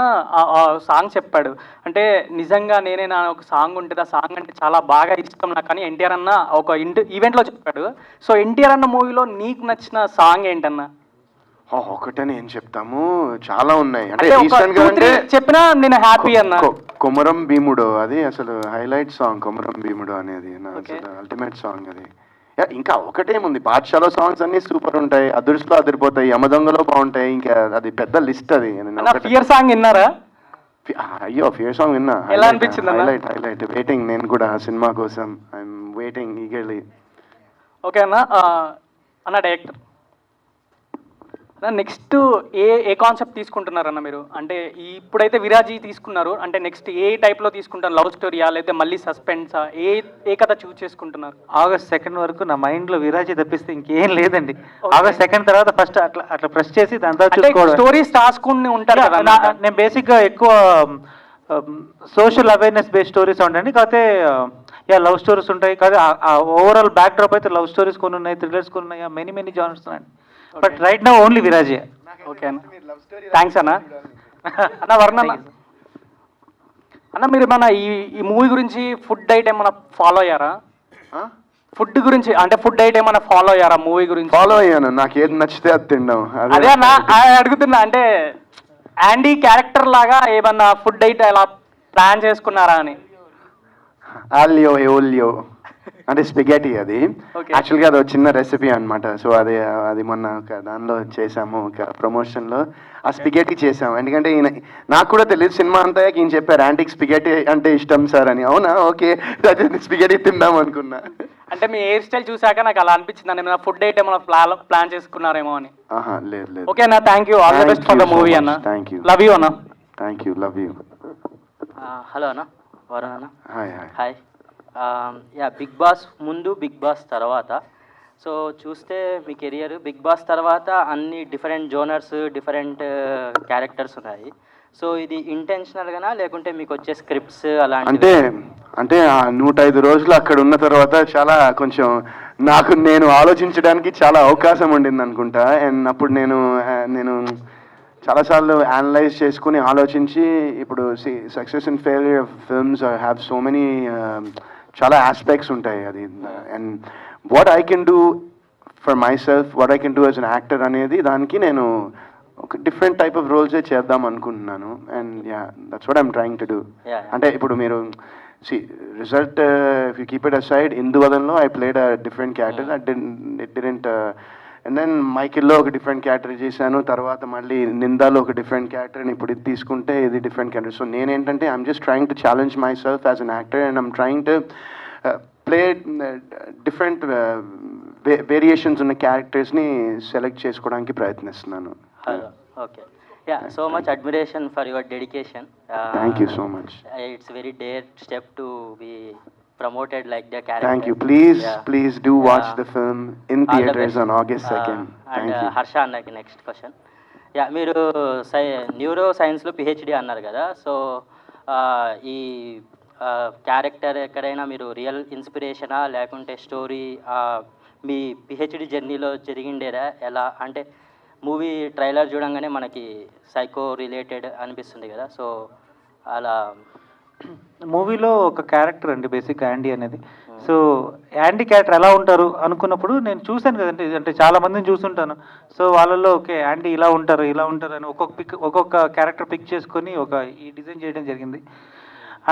సాంగ్ చెప్పాడు, అంటే నిజంగా నేనే నా ఒక సాంగ్ ఉంటుంది, ఆ సాంగ్ అంటే చాలా బాగా ఇష్టం నాకు అని ఎన్టీఆర్ అన్న ఒక ఈవెంట్లో చెప్పాడు. సో ఎన్టీఆర్ అన్న మూవీలో నీకు నచ్చిన సాంగ్ ఏంటన్నా? ఒకటని ఏం చెప్తాము, చాలా ఉన్నాయి. అంటే చెప్పినా నేను హ్యాపీ అన్న. కొమరం భీముడు అది అసలు హైలైట్ సాంగ్, కొమరం భీముడు అనేది అల్టిమేట్ సాంగ్ అది. ఇంకా ఒకటేముంది, బాద్షాలో సాంగ్స్ అన్ని సూపర్ ఉంటాయి, అదుర్స్లో అదిరిపోతాయి, యమదొంగలో బాగుంటాయి, ఇంకా అది పెద్ద లిస్ట్ అది. ఫియర్ సాంగ్ విన్నారా? అయ్యో ఫియర్ సాంగ్ విన్నా, ఎలా అనిపించింది? హైలైట్. వెయిటింగ్ నేను కూడా ఆ సినిమా కోసం, ఐఎమ్ వెయిటింగ్ ఈగర్లీ. ఓకే అన్న డైరెక్టర్ నెక్స్ట్ ఏ కాన్సెప్ట్ తీసుకుంటున్నారన్న మీరు? అంటే ఇప్పుడైతే విరాజీ తీసుకున్నారు, అంటే నెక్స్ట్ ఏ టైప్లో తీసుకుంటారు? లవ్ స్టోరీయా లేదా మళ్ళీ సస్పెన్సా? ఏ కథ చూస్ చేసుకుంటున్నారు? August 2 వరకు నా మైండ్లో విరాజీ తప్పిస్తే ఇంకేం లేదండి. August 2 తర్వాత ఫస్ట్ అట్లా ప్రెస్ చేసి దాని తర్వాత చూసుకోవడం. స్టోరీస్ రాసుకుని ఉంటారు కదా. నేను బేసిక్గా ఎక్కువ సోషల్ అవేర్నెస్ బేస్డ్ స్టోరీస్ ఉంటాయండి, కాకపోతే లవ్ స్టోరీస్ ఉంటాయి. కాదు ఓవరాల్ బ్యాక్ డ్రాప్ అయితే లవ్ స్టోరీస్ కొన్ని ఉన్నాయి, థ్రిల్లర్స్ కొన్ని ఉన్నాయి, మెనీ జానర్స్ ఉన్నాయండి. బట్ రైట్ నౌ ఓన్లీ విరాజే. ఓకే అన్న, థ్యాంక్స్ అన్న. అన్న వర్ణ అన్న మీరు ఏమన్నా ఈ మూవీ గురించి ఫుడ్ డైట్ ఏమన్నా ఫాలో అయ్యారా? ఫుడ్ గురించి అంటే ఫుడ్ డైట్ ఏమన్నా ఫాలో అయ్యారా మూవీ గురించి? ఫాలో అయ్యాను, నాకు ఏది నచ్చితే అది తింటాం. అదే అన్న అడుగుతున్నా, అంటే యాండీ క్యారెక్టర్ లాగా ఏమన్నా ఫుడ్ డైట్ ఎలా ప్లాన్ చేసుకున్నారా అని? ఆలియో ఎఓలియో అంటే స్పిగెటీ, అది యాక్చువల్గా అది ఒక చిన్న రెసిపీ అనమాట. సో అది మొన్న ఒక దానిలో చేసాము, ఒక ప్రమోషన్లో ఆ స్పిగెటీ చేసాము. ఎందుకంటే నాకు కూడా తెలియదు, సినిమా అంతా ఈయన చెప్పారు యాంటీకి స్పిగెటీ అంటే ఇష్టం సార్ అని. అవునా, ఓకే స్పిగెటీ తిందాం అనుకున్నా. అంటే మీ హెయిర్ స్టైల్ చూసాక నాకు అలా అనిపించింది, ఏమైనా ఫుడ్ డైట్ ఏమైనా ప్లాన్ చేసుకున్నారేమో అని. లేదు. ఓకే అన్న, thank you, all the best for the movie అన్న. Thank you. లవ్ యూ అన్న. Thank you, love you. Hello అన్న, వరుణ్ అన్న. హాయ్. బిగ్ బాస్ ముందు, బిగ్ బాస్ తర్వాత, సో చూస్తే మీ కెరియర్ బిగ్ బాస్ తర్వాత అన్ని డిఫరెంట్ జోనర్స్, డిఫరెంట్ క్యారెక్టర్స్ ఉన్నాయి. సో ఇది ఇంటెన్షనల్గానా లేకుంటే మీకు వచ్చే స్క్రిప్ట్స్ అలాంటి? అంటే ఆ 105 రోజులు అక్కడ ఉన్న తర్వాత చాలా కొంచెం నేను ఆలోచించడానికి చాలా అవకాశం ఉండింది అనుకుంటా. అండ్ అప్పుడు నేను చాలాసార్లు అనలైజ్ చేసుకుని ఆలోచించి, ఇప్పుడు success and failure of films have so many చాలా ఆస్పెక్ట్స్ ఉంటాయి అది. And what I can do for my self, what I can do as an actor అనేది దానికి నేను ఒక డిఫరెంట్ టైప్ ఆఫ్ రోల్సే చేద్దాం అనుకుంటున్నాను. And that's what I'm trying to do. అంటే ఇప్పుడు మీరు result if you keep it aside, ఇందువదన్లో I played a different character, it didn't. And then మైకిల్లో ఒక డిఫరెంట్ క్యారెక్టర్ చేశాను, తర్వాత మళ్ళీ నిందాలో ఒక డిఫరెంట్ క్యారెక్టర్, అండ్ ఇప్పుడు ఇది తీసుకుంటే ఇది డిఫరెంట్ క్యారెక్టర్. సో నేనేంటంటే I'm just trying to challenge my self as an actor, and I'm trying to play different variations ఉన్న క్యారెక్టర్స్ని సెలెక్ట్ చేసుకోవడానికి ప్రయత్నిస్తున్నాను. Okay yeah so much admiration for your dedication. Thank you so much. It's very dare step to be promoted like the character. Thank you. Please, Yeah. please do watch Yeah. the film in All the theaters best. on August 2nd. And Thank you. Harsha అన్నకి next question. Yeah మీరు neuro సైన్స్లో PhD అన్నారు కదా, so ఈ character ఎక్కడైనా మీరు real ఇన్స్పిరేషనా లేకుంటే story మీ PhD జర్నీలో జరిగిండేదా ఎలా? అంటే మూవీ ట్రైలర్ చూడంగానే మనకి సైకో రిలేటెడ్ అనిపిస్తుంది కదా, సో అలా మూవీలో ఒక క్యారెక్టర్ అండి బేసిక్ యాండీ అనేది. సో యాండీ క్యారెక్టర్ ఎలా ఉంటారు అనుకున్నప్పుడు నేను చూశాను కదండి, అంటే చాలా మందిని చూస్తుంటాను. సో వాళ్ళల్లో ఓకే యాండీ ఇలా ఉంటారు అని ఒక్కొక్క క్యారెక్టర్ పిక్ చేసుకొని ఈ డిజైన్ చేయడం జరిగింది.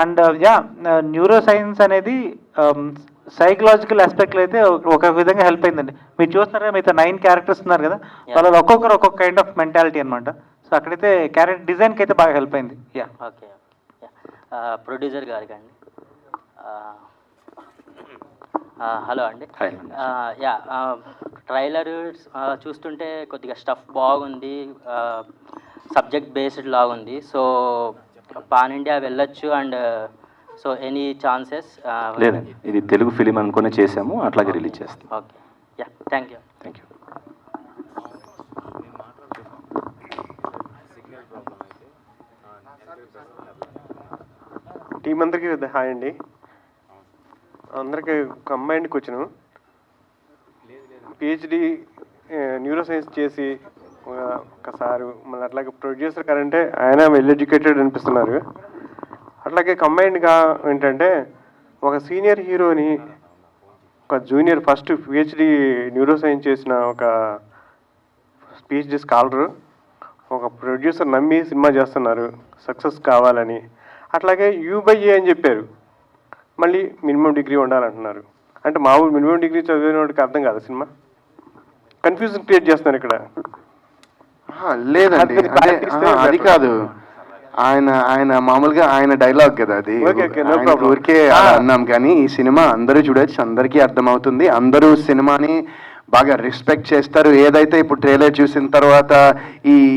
అండ్ న్యూరో సైన్స్ అనేది సైకలాజికల్ ఆస్పెక్ట్లో అయితే ఒక విధంగా హెల్ప్ అయిందండి. మీరు చూస్తున్నారా మిగతా 9 క్యారెక్టర్స్ ఉన్నారు కదా, వాళ్ళలో ఒక్కొక్కరు ఒక్కొక్క కైండ్ ఆఫ్ మెంటాలిటీ అనమాట. సో అక్కడైతే క్యారెక్టర్ డిజైన్కి అయితే బాగా హెల్ప్ అయింది. ఓకే ప్రొడ్యూసర్ గారికి అండి. హలో అండి. యా ట్రైలర్ చూస్తుంటే కొద్దిగా స్టఫ్ బాగుంది, సబ్జెక్ట్ బేస్డ్ లాగుంది. సో పాన్ ఇండియా వెళ్ళొచ్చు అండ్ సో ఎనీ ఛాన్సెస్? లేదండి, ఇది తెలుగు ఫిలిం అనుకునే చేసాము, అట్లాగే రిలీజ్ చేస్తాం. Okay yeah thank you. Thank you. Team అందరికీ హాయ్ అండి. అందరికీ combined question. PhD neuro science చేసి ఒకసారి మళ్ళీ అట్లాగే ప్రొడ్యూసర్ గారంటే ఆయన వెల్ ఎడ్యుకేటెడ్ అనిపిస్తున్నారు. అట్లాగే కంబైన్డ్గా ఏంటంటే ఒక సీనియర్ హీరోని ఒక junior first PhD neuro science చేసిన ఒక పిహెచ్డి స్కాలరు ఒక ప్రొడ్యూసర్ నమ్మి సినిమా చేస్తున్నారు సక్సెస్ కావాలని. అట్లాగే U/A అని చెప్పారు, మళ్ళీ మినిమం డిగ్రీ ఉండాలంటున్నారు. అంటే మామూలు మినిమం డిగ్రీ చదివిన వాడికి అర్థం కాదు సినిమా. కన్ఫ్యూజన్ క్రియేట్ చేస్తున్నారు ఇక్కడ. లేదండి, అది కాదు. ఆయన మామూలుగా ఆయన డైలాగ్ కదా అది, ఊరికే అన్నాం. కానీ ఈ సినిమా అందరూ చూడొచ్చు, అందరికీ అర్థమవుతుంది. అందరూ సినిమాని బాగా రెస్పెక్ట్ చేస్తారు. ఏదైతే ఇప్పుడు ట్రైలర్ చూసిన తర్వాత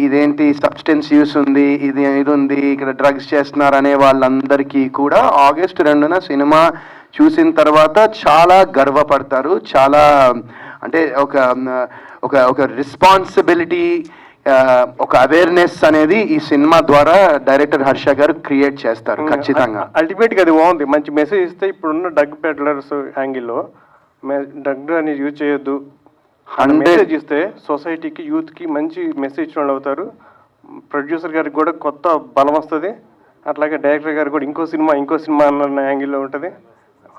ఇదేంటి సబ్స్టెన్స్ యూస్ ఉంది, ఇది ఉంది, ఇక్కడ డ్రగ్స్ చేస్తున్నారు అనే వాళ్ళందరికీ కూడా August 2న సినిమా చూసిన తర్వాత చాలా గర్వపడతారు. చాలా అంటే ఒక రెస్పాన్సిబిలిటీ, ఒక అవేర్నెస్ అనేది ఈ సినిమా ద్వారా డైరెక్టర్ హర్ష గారు క్రియేట్ చేస్తారు ఖచ్చితంగా. అల్టిమేట్గా అది బాగుంది, మంచి మెసేజ్ ఇస్తే. ఇప్పుడున్న డ్రగ్ పెడ్లర్స్ యాంగిల్లో డ్రగ్ అనేది యూజ్ చేయొద్దు మెసేజ్ ఇస్తే సొసైటీకి యూత్కి మంచి మెసేజ్ ఇచ్చిన వాళ్ళు అవుతారు. ప్రొడ్యూసర్ గారికి కూడా కొత్త బలం వస్తుంది. అట్లాగే డైరెక్టర్ గారు కూడా ఇంకో సినిమా అన్న యాంగిల్లో ఉంటుంది.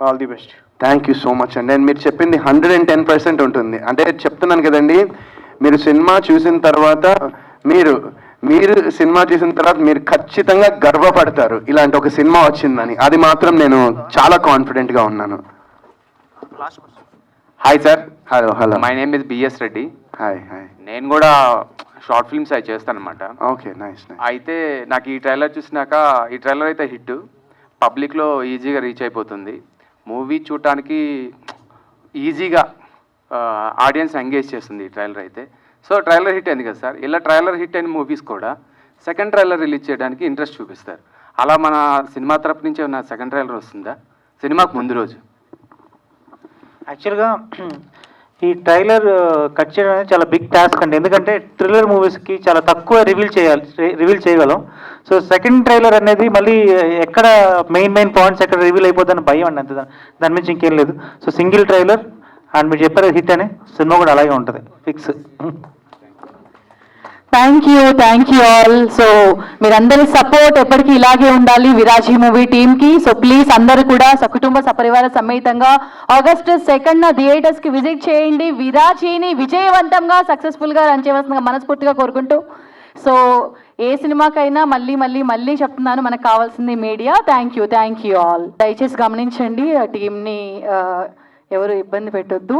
All the best. Thank you so much అండి. అండ్ మీరు చెప్పింది 110% ఉంటుంది. అంటే చెప్తున్నాను కదండి, మీరు సినిమా చూసిన తర్వాత మీరు సినిమా చూసిన తర్వాత మీరు ఖచ్చితంగా గర్వపడతారు ఇలాంటి ఒక సినిమా వచ్చిందని. అది మాత్రం నేను చాలా కాన్ఫిడెంట్గా ఉన్నాను. Hi sir. Hello. My name is BS Reddy. Hi. నేను కూడా షార్ట్ ఫిల్మ్స్ అవి చేస్తానమాట. Okay, nice. అయితే నాకు ఈ ట్రైలర్ చూసినాక, ఈ ట్రైలర్ అయితే హిట్, పబ్లిక్లో ఈజీగా రీచ్ అయిపోతుంది. మూవీ చూడటానికి ఈజీగా ఆడియన్స్ ఎంగేజ్ చేస్తుంది ఈ ట్రైలర్ అయితే. సో ట్రైలర్ హిట్ అయింది కదా సార్, ఇలా ట్రైలర్ హిట్ అయిన మూవీస్ కూడా సెకండ్ ట్రైలర్ రిలీజ్ చేయడానికి ఇంట్రెస్ట్ చూపిస్తారు. అలా మన సినిమా తరపు నుంచి ఏమైనా సెకండ్ ట్రైలర్ వస్తుందా సినిమాకు ముందు రోజు? యాక్చువల్గా ఈ ట్రైలర్ కట్ చేయడం అనేది చాలా బిగ్ టాస్క్ అండి. ఎందుకంటే థ్రిల్లర్ మూవీస్కి చాలా తక్కువ రివీల్ చేయగలం. సో సెకండ్ ట్రైలర్ అనేది మళ్ళీ ఎక్కడ మెయిన్ పాయింట్స్ ఎక్కడ రివీల్ అయిపోతుందని భయం అండి, అంతే. దాని నుంచి ఇంకేం లేదు. సో సింగిల్ ట్రైలర్ అండ్ మీరు చెప్పారు హిట్ అని, సినిమా కూడా అలాగే ఉంటుంది, fix. Thank you all. So మీరందరి సపోర్ట్ ఎప్పటికీ ఇలాగే ఉండాలి విరాజీ మూవీ టీమ్కి. సో ప్లీజ్ అందరూ కూడా సకుటుంబ సపరివార సమేతంగా August 2న థియేటర్స్కి విజిట్ చేయండి. విరాజీని విజయవంతంగా సక్సెస్ఫుల్గా రన్ చేయవలసిందిగా మనస్ఫూర్తిగా కోరుకుంటూ, సో ఏ సినిమాకైనా మళ్ళీ చెప్తున్నాను, మనకు కావాల్సింది మీడియా. Thank you all. దయచేసి గమనించండి, టీంని ఎవరు ఇబ్బంది పెట్టొద్దు.